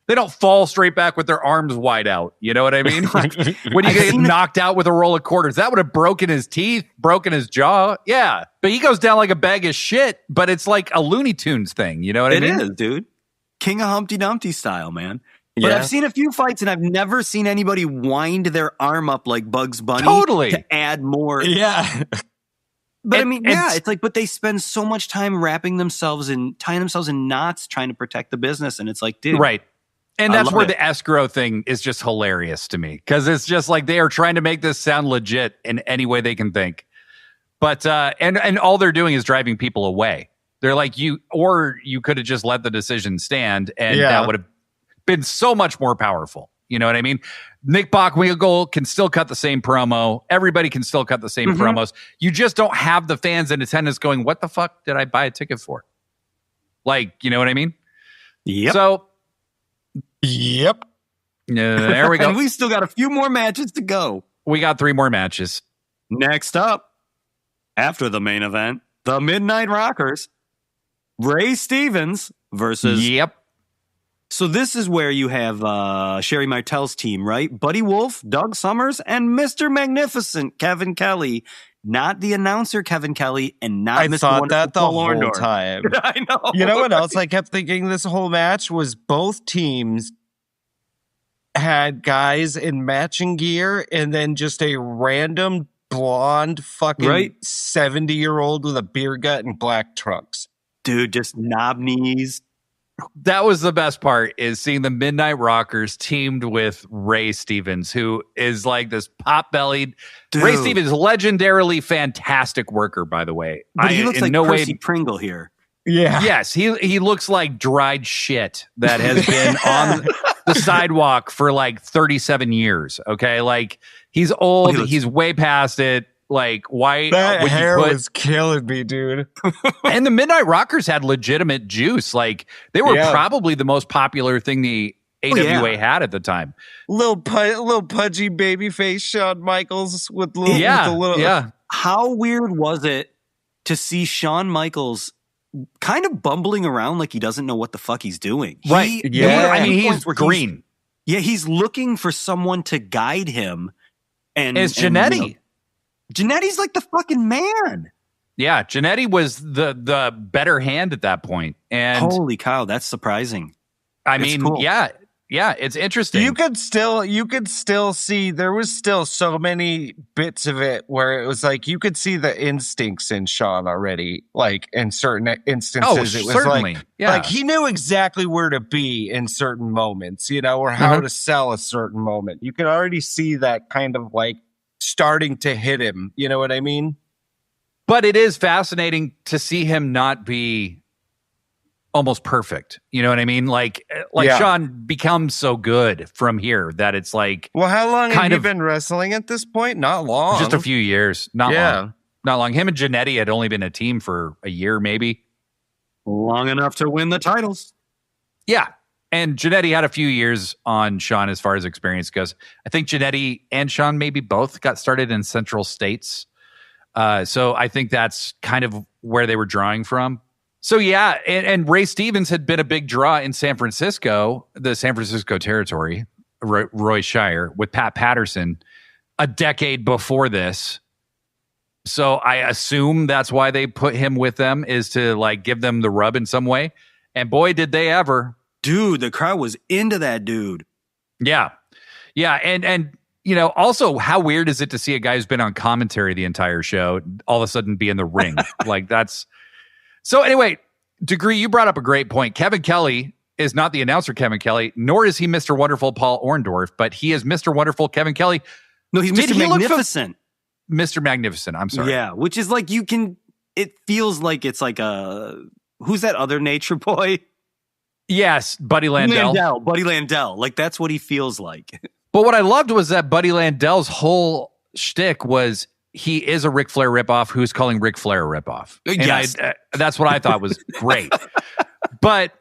They don't fall straight back with their arms wide out. You know what I mean? Like, when you get knocked out with a roll of quarters, that would have broken his teeth, broken his jaw. Yeah. But he goes down like a bag of shit, but it's like a Looney Tunes thing. You know what I mean? It is, dude. King of Humpty Dumpty style, man. But I've seen a few fights, and I've never seen anybody wind their arm up like Bugs Bunny to add more. Yeah. But it's like, but they spend so much time wrapping themselves and tying themselves in knots trying to protect the business. And it's like, dude. Right. And that's where the escrow thing is just hilarious to me, because it's just like they are trying to make this sound legit in any way they can think. But, and all they're doing is driving people away. They're like, you could have just let the decision stand, and that would have been so much more powerful. You know what I mean? Nick Bockwinkel can still cut the same promo. Everybody can still cut the same promos. You just don't have the fans in attendance going, "What the fuck did I buy a ticket for?" Like, you know what I mean? Yep. So, there we go. And we still got a few more matches to go. We got 3 more matches. Next up, after the main event, the Midnight Rockers, Ray Stevens versus... Yep. So this is where you have Sherry Martel's team, right? Buddy Wolf, Doug Summers, and Mr. Magnificent Kevin Kelly. Not the announcer Kevin Kelly, and not I Mr. thought Wonderful that the Paul whole Orndorff. time. I know. You know what else I kept thinking this whole match was both teams had guys in matching gear and then just a random blonde fucking 70-year-old with a beer gut and black trunks. Dude, just knob knees. That was the best part, is seeing the Midnight Rockers teamed with Ray Stevens, who is like this pot-bellied. Dude. Ray Stevens, legendarily fantastic worker, by the way. But he looks like Percy Pringle here. Yeah. Yes, he looks like dried shit that has been on the sidewalk for like 37 years. Okay, like he's old, he's way past it. Like, why That would hair you put? was killing me, dude. And the Midnight Rockers had legitimate juice. Like, they were probably the most popular thing the AWA had at the time. Little pudgy baby face Shawn Michaels with little. Yeah. How weird was it to see Shawn Michaels kind of bumbling around like he doesn't know what the fuck he's doing? Right. I mean, he's green. He's looking for someone to guide him. And it's Jannetty. Jannetty's like the fucking man. Yeah, Jannetty was the better hand at that point. And holy cow, that's surprising. I mean, cool. yeah, it's interesting. You could still see there was still so many bits of it where it was like you could see the instincts in Shawn already. Like in certain instances, it was certainly. Like he knew exactly where to be in certain moments, or how to sell a certain moment. You could already see that kind of like starting to hit him. You know what I mean? But it is fascinating to see him not be almost perfect. You know what I mean? Like Shawn becomes so good from here that it's like. Well, how long have you been wrestling at this point? Not long. Just a few years. Not long. Him and Jannetty had only been a team for a year, maybe. Long enough to win the titles. Yeah. And Jannetty had a few years on Shawn as far as experience goes. I think Jannetty and Shawn maybe both got started in Central States. So I think that's kind of where they were drawing from. So yeah, and Ray Stevens had been a big draw in San Francisco, the San Francisco territory, Roy Shire, with Pat Patterson a decade before this. So I assume that's why they put him with them, is to like give them the rub in some way. And boy, did they ever. Dude, the crowd was into that dude. Yeah. Yeah. And also, how weird is it to see a guy who's been on commentary the entire show all of a sudden be in the ring? Like, that's... So anyway, Degree, you brought up a great point. Kevin Kelly is not the announcer Kevin Kelly, nor is he Mr. Wonderful Paul Orndorff, but he is Mr. Wonderful Kevin Kelly. No, he's Mr. Magnificent. Mr. Magnificent, I'm sorry. Yeah, which is like it feels like it's like who's that other nature boy? Yes, Buddy Landell. Buddy Landell. Like, that's what he feels like. But what I loved was that Buddy Landell's whole shtick was he is a Ric Flair ripoff who's calling Ric Flair a ripoff. Yes. That's what I thought was great. But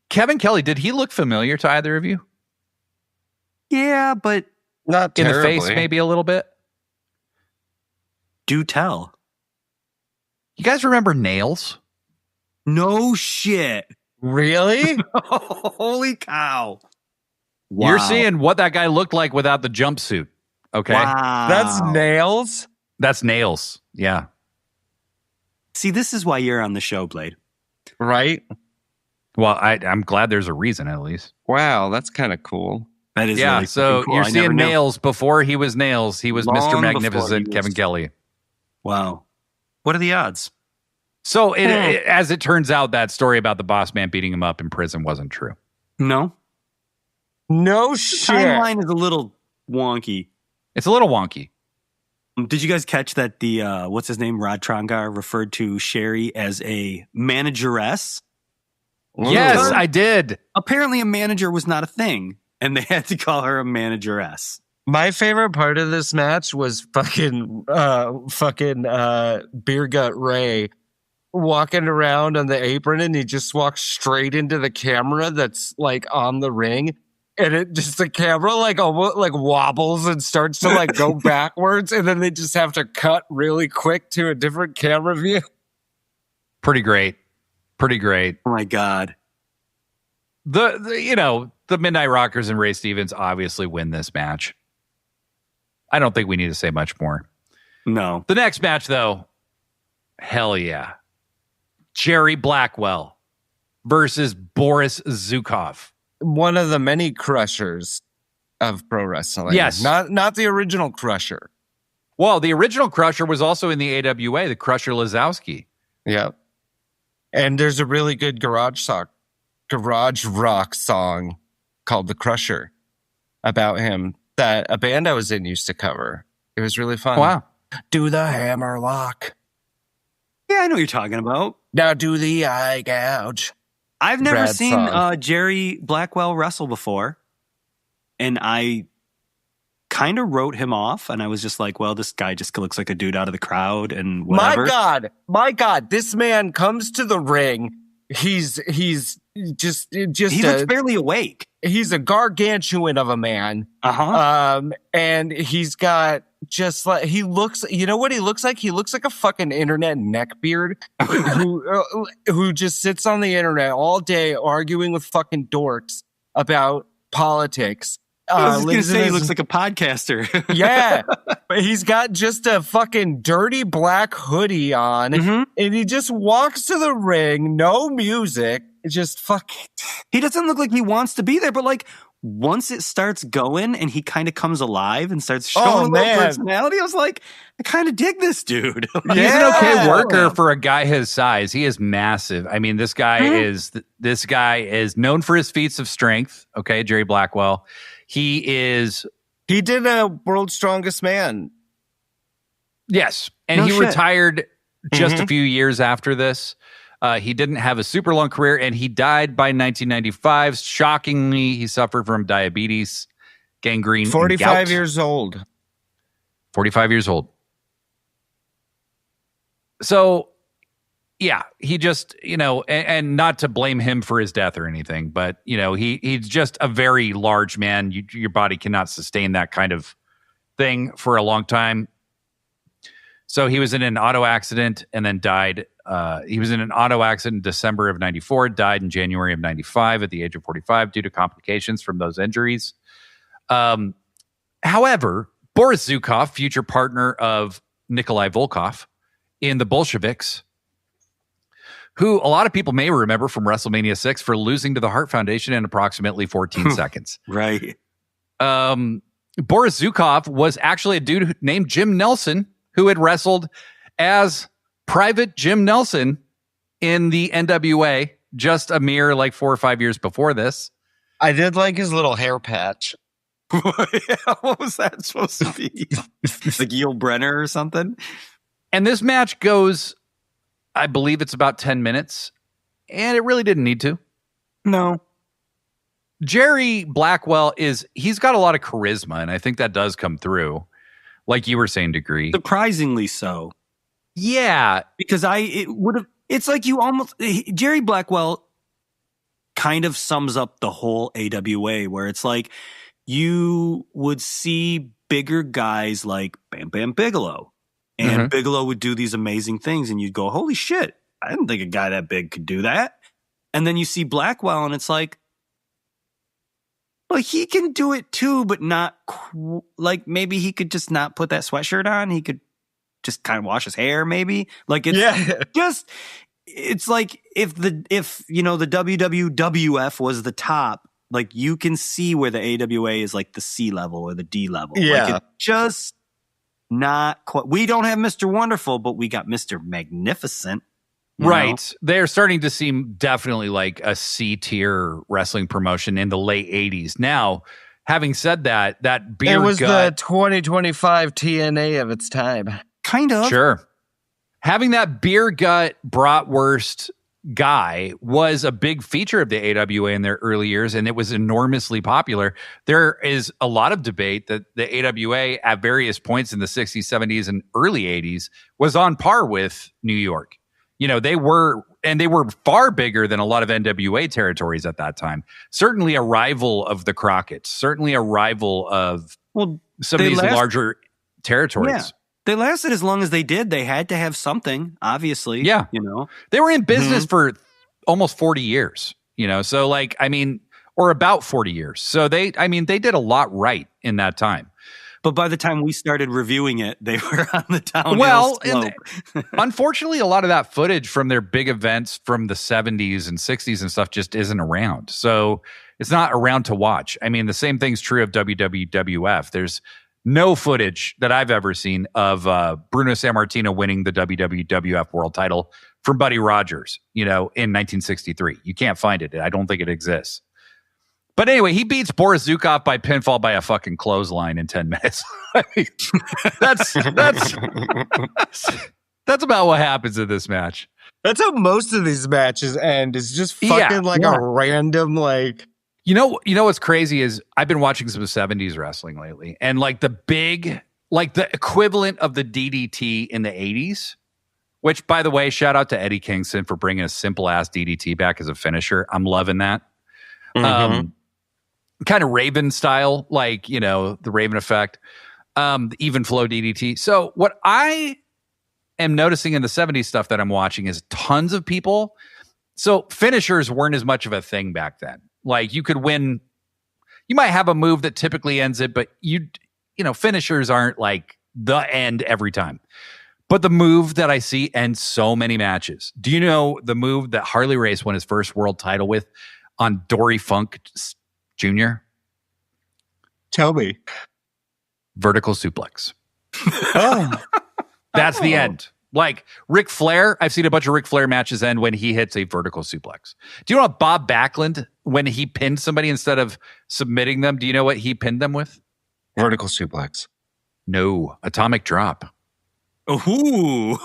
Kevin Kelly, did he look familiar to either of you? Yeah, but not in terribly. the face, maybe a little bit. Do tell. You guys remember Nails? No shit. Really? Holy cow. Wow. You're seeing what that guy looked like without the jumpsuit. Okay. Wow. That's Nails? That's Nails. Yeah. See, this is why you're on the show, Blade. Right? Well, I'm glad there's a reason, at least. Wow, that's kind of cool. That is really cool. You're seeing Nails before he was Nails. He was Mr. Magnificent Kevin Kelly. Wow. What are the odds? So, as it turns out, that story about the boss man beating him up in prison wasn't true. No shit. The timeline is a little wonky. It's a little wonky. Did you guys catch that the what's his name, Rod Trongard, referred to Sherry as a manageress? Yes, I did. Apparently, a manager was not a thing, and they had to call her a manageress. My favorite part of this match was fucking Beer Gut Ray walking around on the apron, and he just walks straight into the camera that's like on the ring, and it just the camera like almost like wobbles and starts to like go backwards, and then they just have to cut really quick to a different camera view. Pretty great. Oh my god. The Midnight Rockers and Ray Stevens obviously win this match. I don't think we need to say much more. No. The next match, though, hell yeah. Jerry Blackwell versus Boris Zukov. One of the many crushers of pro wrestling. Yes. Not the original crusher. Well, the original crusher was also in the AWA, the Crusher Lazowski. Yep. And there's a really good garage rock song called The Crusher about him that a band I was in used to cover. It was really fun. Wow. Do the hammer lock. Yeah, I know what you're talking about. Now do the eye gouge. I've never seen Jerry Blackwell wrestle before, and I kind of wrote him off, and I was just like, well, this guy just looks like a dude out of the crowd and whatever. My God, this man comes to the ring. He's just He looks barely awake. He's a gargantuan of a man. And he's got just like, he looks, you know what he looks like? He looks like a fucking internet neckbeard who just sits on the internet all day arguing with fucking dorks about politics. I was going to say he looks like a podcaster. Yeah. But he's got just a fucking dirty black hoodie on, and he just walks to the ring, no music, just fucking. He doesn't look like he wants to be there, but like once it starts going and he kind of comes alive and starts showing a little personality, I was like, I kind of dig this dude. He's an okay worker for a guy his size. He is massive. I mean, this guy is known for his feats of strength. Okay, Jerry Blackwell. He did a World's Strongest Man. Yes. And he retired just a few years after this. He didn't have a super long career, and he died by 1995. Shockingly, he suffered from diabetes, gangrene, 45 years old. 45 years old. So, yeah, he just, and not to blame him for his death or anything, but, he's just a very large man. Your body cannot sustain that kind of thing for a long time. So he was in an auto accident and then died. He was in an auto accident in December of 94, died in January of 95 at the age of 45 due to complications from those injuries. However, Boris Zukov, future partner of Nikolai Volkov in the Bolsheviks, who a lot of people may remember from WrestleMania 6 for losing to the Hart Foundation in approximately 14 seconds. Right. Boris Zukov was actually a dude named Jim Nelson who had wrestled as Private Jim Nelson in the NWA just a mere 4 or 5 years before this. I did like his little hair patch. What was that supposed to be? Like Yul Brenner or something? And this match goes, I believe it's about 10 minutes, and it really didn't need to. No. Jerry Blackwell he's got a lot of charisma, and I think that does come through, like you were saying, Degree. Surprisingly so. Yeah. Because it's like Jerry Blackwell kind of sums up the whole AWA, where it's like you would see bigger guys like Bam Bam Bigelow. And Bigelow would do these amazing things, and you'd go, holy shit, I didn't think a guy that big could do that. And then you see Blackwell, and it's like, well, he can do it too, but not maybe he could just not put that sweatshirt on. He could just kind of wash his hair, maybe. It's like if the WWF was the top, you can see where the AWA is like the C level or the D level. Yeah. It's just not quite. We don't have Mr. Wonderful, but we got Mr. Magnificent. Right. They're starting to seem definitely like a C-tier wrestling promotion in the late 80s. Now, having said that beer gut... It was the 2025 TNA of its time. Kind of. Sure. Having that beer gut bratwurst guy was a big feature of the AWA in their early years, and it was enormously popular. There is a lot of debate that the AWA at various points in the 60s, 70s, and early 80s was on par with New York. They were far bigger than a lot of NWA territories at that time. Certainly a rival of the Crockett's, certainly a rival of some of these larger territories. Yeah. They lasted as long as they did. They had to have something, obviously. Yeah. They were in business for almost 40 years, so or about 40 years. So they did a lot right in that time. But by the time we started reviewing it, they were on the downhill slope. Unfortunately, a lot of that footage from their big events from the 70s and 60s and stuff just isn't around. So it's not around to watch. The same thing's true of WWF. There's no footage that I've ever seen of Bruno Sammartino winning the WWF World Title from Buddy Rogers, in 1963. You can't find it. I don't think it exists. But anyway, he beats Boris Zukov by pinfall by a fucking clothesline in 10 minutes. That's about what happens in this match. That's how most of these matches end. Is just fucking a random You know what's crazy is I've been watching some 70s wrestling lately, and like the equivalent of the DDT in the 80s, which, by the way, shout out to Eddie Kingston for bringing a simple ass DDT back as a finisher. I'm loving that. Kind of Raven style, like, the Raven effect, the even flow DDT. So what I am noticing in the 70s stuff that I'm watching is tons of people. So finishers weren't as much of a thing back then. Like, you could win, you might have a move that typically ends it, but finishers aren't like the end every time. But the move that I see ends so many matches. Do you know the move that Harley Race won his first world title with on Dory Funk Jr.? Tell me. Vertical suplex. Oh. That's the end. Like Ric Flair, I've seen a bunch of Ric Flair matches end when he hits a vertical suplex. Do you know what Bob Backlund, when he pinned somebody instead of submitting them, do you know what he pinned them with? Vertical suplex. No, atomic drop. Ooh.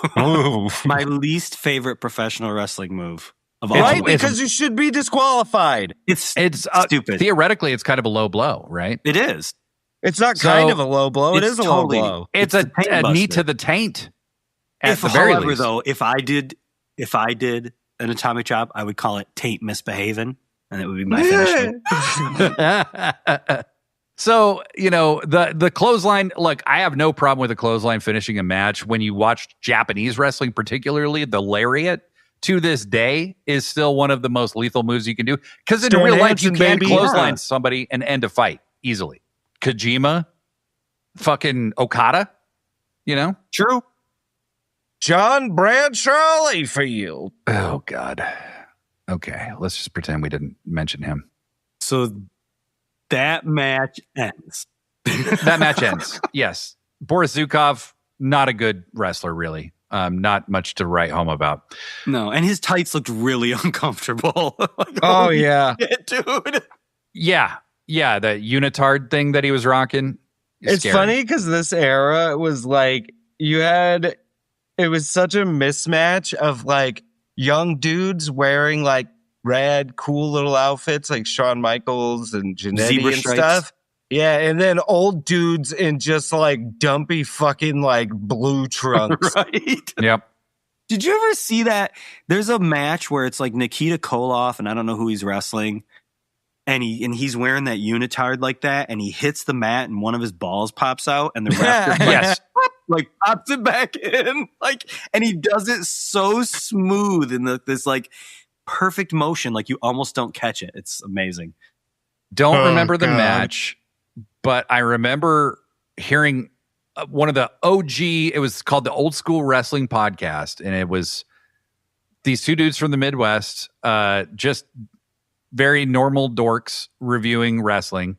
My least favorite professional wrestling move of all. Right, because you should be disqualified. It's stupid. Theoretically, it's kind of a low blow, right? It is. It's not kind of a low blow. It is a low blow. It's a knee to the taint. Though, if I did an atomic drop, I would call it taint misbehaving, and it would be my finishing. So, the clothesline, look, I have no problem with a clothesline finishing a match. When you watch Japanese wrestling, particularly, the lariat to this day is still one of the most lethal moves you can do. Because in real life, you can't clothesline somebody and end a fight easily. Kojima, fucking Okada, True. John Bradshaw for you. Oh, God. Okay, let's just pretend we didn't mention him. So that match ends. That match ends, yes. Boris Zukov, not a good wrestler, really. Not much to write home about. No, and his tights looked really uncomfortable. Oh, yeah. Shit, dude. Yeah, the unitard thing that he was rocking. It's scary. Funny because this era was like, it was such a mismatch of like young dudes wearing like rad, cool little outfits like Shawn Michaels and Jannetty and stuff. Yeah, and then old dudes in just like dumpy fucking like blue trunks. Right? Yep. Did you ever see that? There's a match where it's like Nikita Koloff, and I don't know who he's wrestling, and he's wearing that unitard like that, and he hits the mat, and one of his balls pops out, and the ref yes. like pops it back in, like, and he does it so smooth in this like perfect motion, like you almost don't catch it. It's amazing. Don't remember the match, but I remember hearing one of the OG. It was called the Old School Wrestling Podcast, and it was these two dudes from the Midwest, just very normal dorks reviewing wrestling,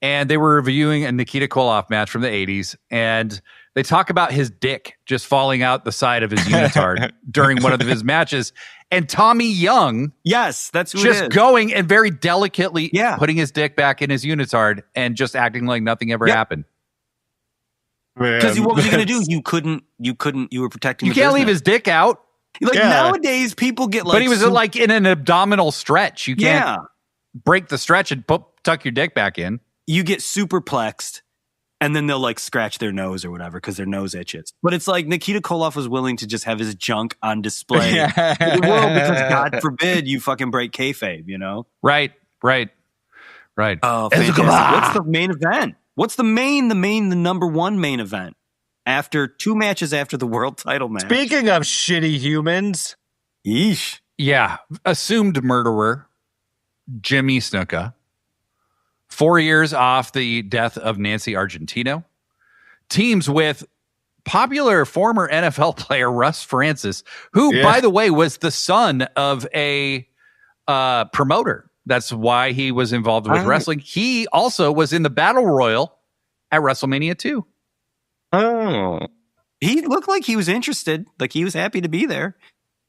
and they were reviewing a Nikita Koloff match from the 80s, and they talk about his dick just falling out the side of his unitard during one of his matches. And Tommy Young, yes, that's who just it is. Going and very delicately putting his dick back in his unitard and just acting like nothing ever happened. Because what was he going to do? You couldn't. You were protecting. You can't leave his dick out. Like nowadays, people get like. But he was like in an abdominal stretch. You can't break the stretch and tuck your dick back in. You get superplexed. And then they'll like scratch their nose or whatever because their nose itches. But it's like Nikita Koloff was willing to just have his junk on display in the world because God forbid you fucking break kayfabe, Right. Oh, fantastic. What's the main event? What's the number one main event after 2 matches after the world title match? Speaking of shitty humans. Yeesh. Yeah. Assumed murderer, Jimmy Snuka. 4 years off the death of Nancy Argentino. Teams with popular former NFL player Russ Francis, who, by the way, was the son of a promoter. That's why he was involved with wrestling. He also was in the Battle Royal at WrestleMania 2. Oh. He looked like he was interested. Like he was happy to be there.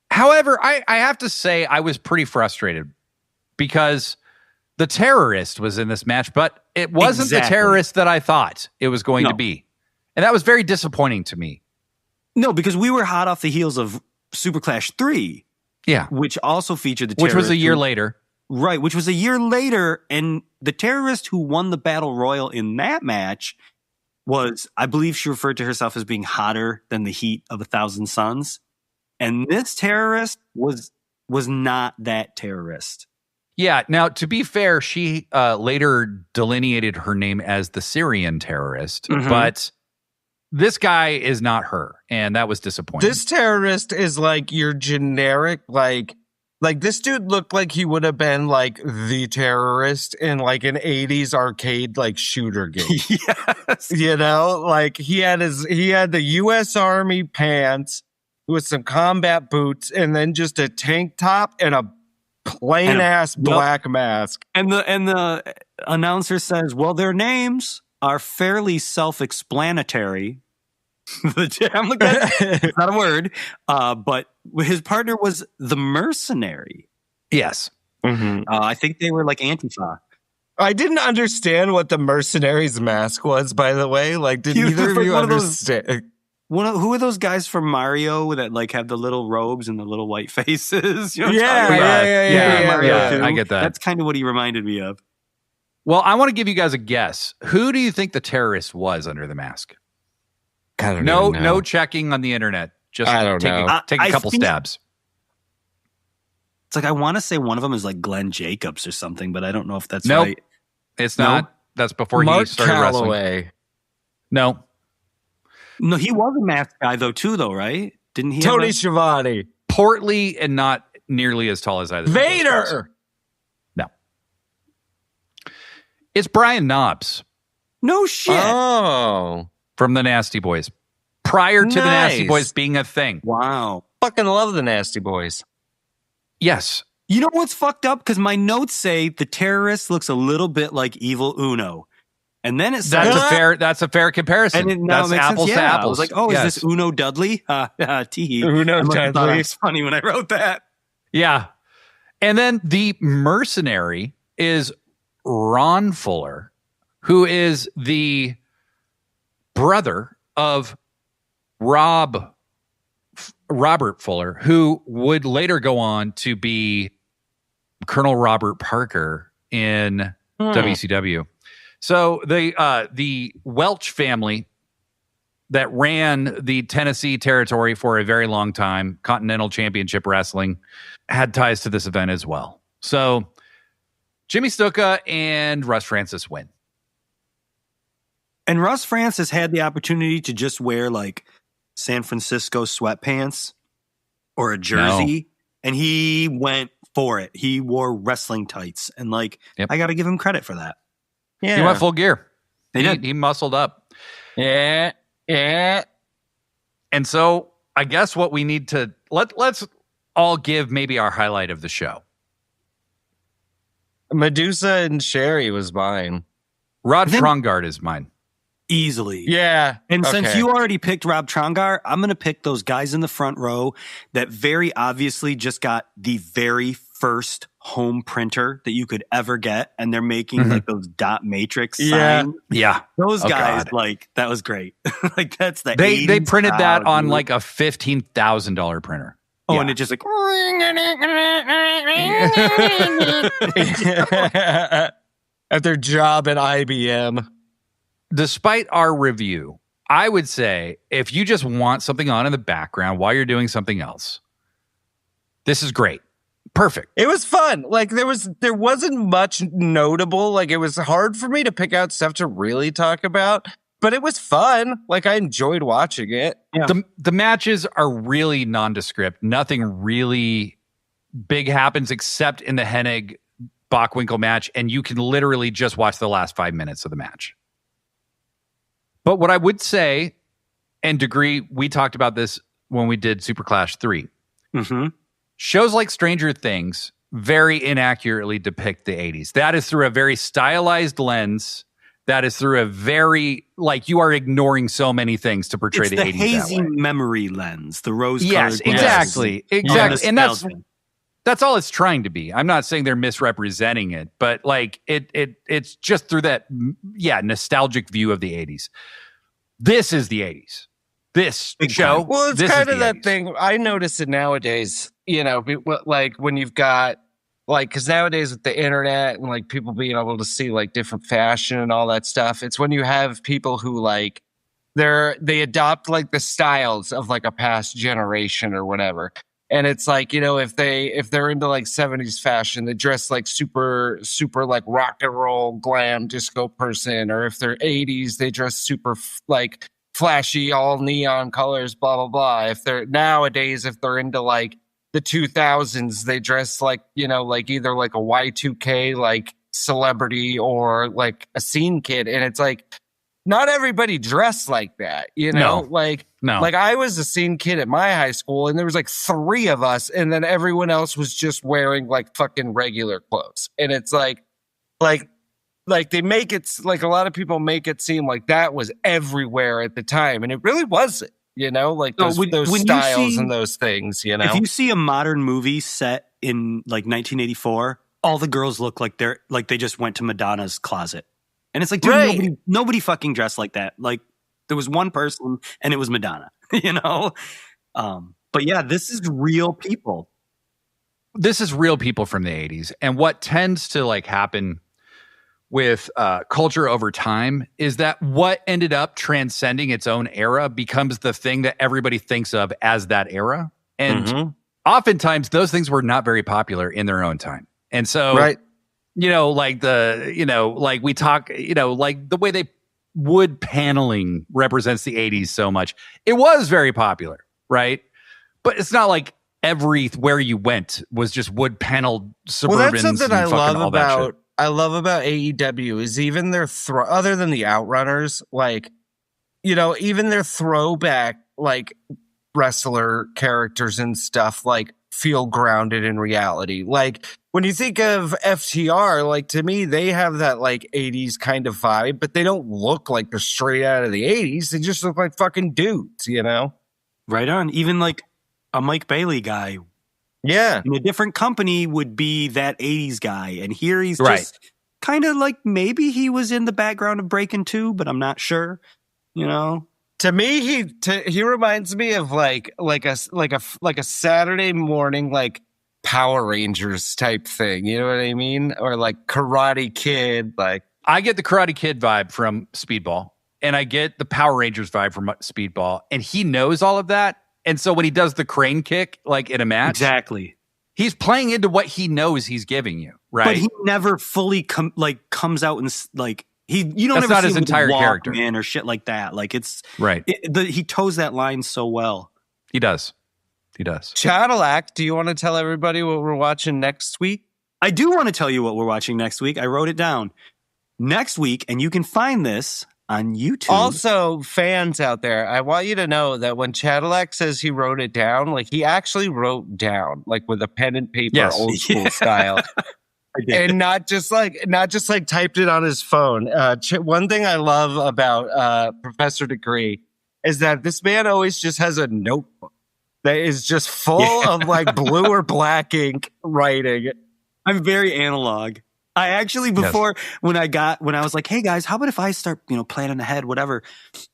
However, I have to say I was pretty frustrated because the terrorist was in this match, but it wasn't the terrorist that I thought it was going to be. And that was very disappointing to me. No, because we were hot off the heels of Superclash 3. Yeah. Which also featured the terrorist. Which was a year later. Right, which was a year later. And the terrorist who won the battle royal in that match was, I believe she referred to herself as being hotter than the heat of 1,000 suns. And this terrorist was not that terrorist. Yeah. Now, to be fair, she later delineated her name as the Syrian terrorist, but this guy is not her, and that was disappointing. This terrorist is like your generic, like this dude looked like he would have been like the terrorist in like an 80s arcade like shooter game. Yes. You know, like he had the US Army pants with some combat boots and then just a tank top and a plain ass black mask. And the announcer says, well, their names are fairly self-explanatory. I'm like, that's not a word. But his partner was the mercenary. Yes. I think they were like Antifa. I didn't understand what the mercenary's mask was, by the way. Like, did either of you understand? Who are those guys from Mario that like have the little robes and the little white faces? You know yeah, I get that. That's kind of what he reminded me of. Well, I want to give you guys a guess. Who do you think the terrorist was under the mask? No checking on the internet. Just take a couple stabs. It's like I want to say one of them is like Glenn Jacobs or something, but I don't know if that's nope. right. It's not. That's before Mark he started Calloway. wrestling. No, he was a masked guy though, right? Didn't he? Tony Schiavone. Portly and not nearly as tall as either. Vader. No, it's Brian Knobs. No shit. Oh. From the Nasty Boys. Prior to the Nasty Boys being a thing. Wow. Fucking love the Nasty Boys. Yes. You know what's fucked up? Because my notes say the terrorist looks a little bit like Evil Uno. And then it says... That's a fair comparison. And that's apples to apples. I was like, oh, is this Uno Dudley? Tee. Uno Dudley. It's funny when I wrote that. Yeah. And then the mercenary is Ron Fuller, who is the brother of Robert Fuller, who would later go on to be Colonel Robert Parker in WCW. So the Welch family that ran the Tennessee territory for a very long time, Continental Championship Wrestling, had ties to this event as well. So Jimmy Snuka and Russ Francis win. And Russ Francis had the opportunity to just wear like San Francisco sweatpants or a jersey, and he went for it. He wore wrestling tights, and like I got to give him credit for that. Yeah, he went full gear. He muscled up. Yeah. And so I guess what we need to let's all give maybe our highlight of the show. Medusa and Sherry was mine. Rod Trongard is mine. Easily. Yeah. And since you already picked Rob Trongard, I'm going to pick those guys in the front row that very obviously just got the very first home printer that you could ever get. And they're making like those dot matrix signs. Yeah. Those guys, like, that was great. Like, that's the They printed that on like a $15,000 printer. Oh, and it just like... At their job at IBM. Despite our review, I would say if you just want something on in the background while you're doing something else, this is great. Perfect. It was fun. Like there wasn't much notable. Like it was hard for me to pick out stuff to really talk about, but it was fun. Like I enjoyed watching it. Yeah. The matches are really nondescript. Nothing really big happens except in the Hennig Bockwinkel match, and you can literally just watch the last 5 minutes of the match. But what I would say, and Degree, we talked about this when we did Superclash 3. Mm-hmm. Shows like Stranger Things very inaccurately depict the 80s. That is through a very stylized lens. That is through a very, like, you are ignoring so many things to portray the 80s. It's the hazy memory lens, the rose-colored Yes, exactly. Exactly. And that's all it's trying to be. I'm not saying they're misrepresenting it, but like it's just through that, nostalgic view of the 80s. This is the 80s. This show. Well, it's kind of that thing. I notice it nowadays, you know, like when you've got like, because nowadays with the internet and like people being able to see like different fashion and all that stuff, it's when you have people who like they adopt like the styles of like a past generation or whatever. And it's like, you know, if they're into like 70s fashion, they dress like super like rock and roll glam disco person, or if they're 80s, they dress super like flashy, all neon colors, blah blah blah. If they're nowadays, if they're into like the 2000s, they dress like, you know, like either like a Y2K like celebrity or like a scene kid. And it's like, not everybody dressed like that, you know? No. Like I was a scene kid at my high school and there was like 3 of us and then everyone else was just wearing like fucking regular clothes. And it's like they make it like a lot of people make it seem like that was everywhere at the time. And it really wasn't, you know, like those styles and those things, you know? If you see a modern movie set in like 1984, all the girls look like they just went to Madonna's closet. And it's like, dude, nobody fucking dressed like that. Like, there was one person, and it was Madonna, you know? But yeah, this is real people. This is real people from the 80s. And what tends to like happen with culture over time is that what ended up transcending its own era becomes the thing that everybody thinks of as that era. And oftentimes, those things were not very popular in their own time. And so... You know, like like we talk, you know, like the way wood paneling represents the 80s so much. It was very popular, right? But it's not like everywhere you went was just wood paneled Suburbans. Well, that's something I love about AEW is even their other than the Outrunners, like, you know, even their throwback like wrestler characters and stuff like feel grounded in reality. Like when you think of FTR, like to me, they have that like 80s kind of vibe, but they don't look like they're straight out of the 80s. They just look like fucking dudes, you know? Right on. Even like a Mike Bailey guy. Yeah. In a different company would be that 80s guy. And here he's just kind of like maybe he was in the background of Breaking 2, but I'm not sure, you know? To me, he reminds me of like a Saturday morning like Power Rangers type thing. You know what I mean? Or like Karate Kid. Like I get the Karate Kid vibe from Speedball, and I get the Power Rangers vibe from Speedball, and he knows all of that. And so when he does the crane kick, like in a match, exactly, he's playing into what he knows he's giving you, right? But he never fully comes out and like. You don't That's ever not see his him entire character, man, or shit like that. Like it's right. He toes that line so well. He does. Chadillac, do you want to tell everybody what we're watching next week? I do want to tell you what we're watching next week. I wrote it down. Next week, and you can find this on YouTube. Also, fans out there, I want you to know that when Chadillac says he wrote it down, like he actually wrote down, like with a pen and paper, old school style. And not just like typed it on his phone. One thing I love about Professor Degree is that this man always just has a notebook that is just full of like blue or black ink writing. I'm very analog. I actually when I was like, hey guys, how about if I start, planning ahead, whatever.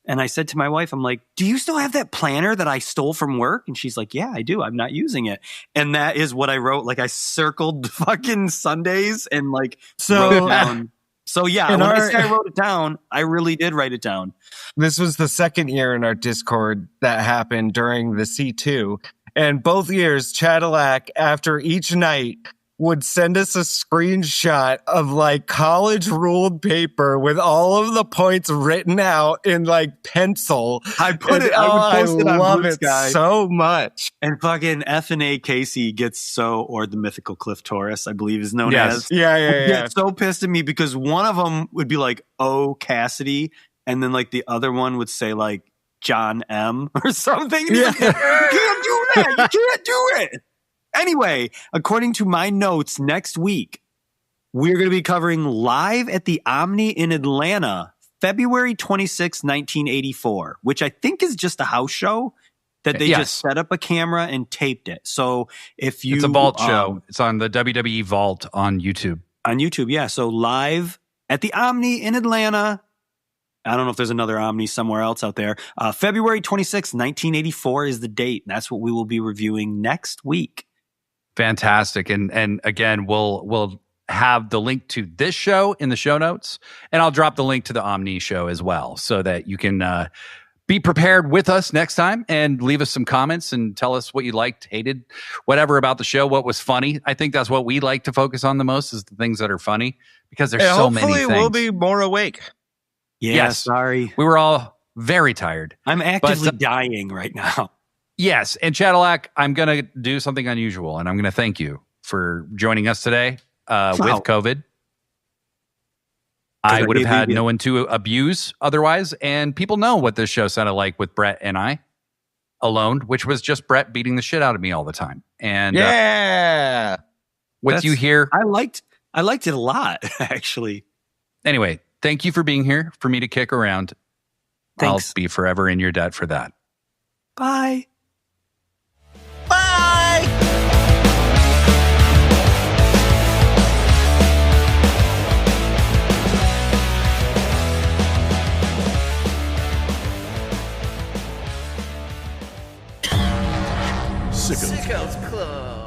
And I said to my wife, I'm like, do you still have that planner that I stole from work? And she's like, yeah, I do. I'm not using it. And that is what I wrote. Like I circled fucking Sundays and like wrote down. So yeah, when I say I wrote it down, I really did write it down. This was the second year in our Discord that happened during the C2. And both years, Chadillac, after each night, would send us a screenshot of like college ruled paper with all of the points written out in like pencil. I put it. I would post it on love Blue it Sky so much. And fucking F&A Casey gets or the mythical Cliff Torres, I believe is known as. Yeah. Gets so pissed at me because one of them would be like, "Oh, Cassidy," and then like the other one would say like John M or something. And like, you can't do that. You can't do it. Anyway, according to my notes, next week, we're going to be covering Live at the Omni in Atlanta, February 26, 1984, which I think is just a house show that they just set up a camera and taped it. So if you... It's a vault show. It's on the WWE Vault on YouTube. On YouTube, yeah. So Live at the Omni in Atlanta. I don't know if there's another Omni somewhere else out there. February 26, 1984 is the date. That's what we will be reviewing next week. Fantastic. And again, we'll have the link to this show in the show notes, and I'll drop the link to the Omni show as well, so that you can be prepared with us next time and leave us some comments and tell us what you liked, hated, whatever about the show, what was funny. I think that's what we like to focus on the most, is the things that are funny, because there's so many things. Hopefully we'll be more awake. Yeah, Yes. sorry. We were all very tired. I'm actively dying right now. Yes. And Chadillac, I'm going to do something unusual, and I'm going to thank you for joining us today with COVID. I would have had no one to abuse otherwise. And people know what this show sounded like with Brett and I alone, which was just Brett beating the shit out of me all the time. And with you here. I liked it a lot, actually. Anyway, thank you for being here for me to kick around. Thanks. I'll be forever in your debt for that. Bye. Bye. Sickos Club.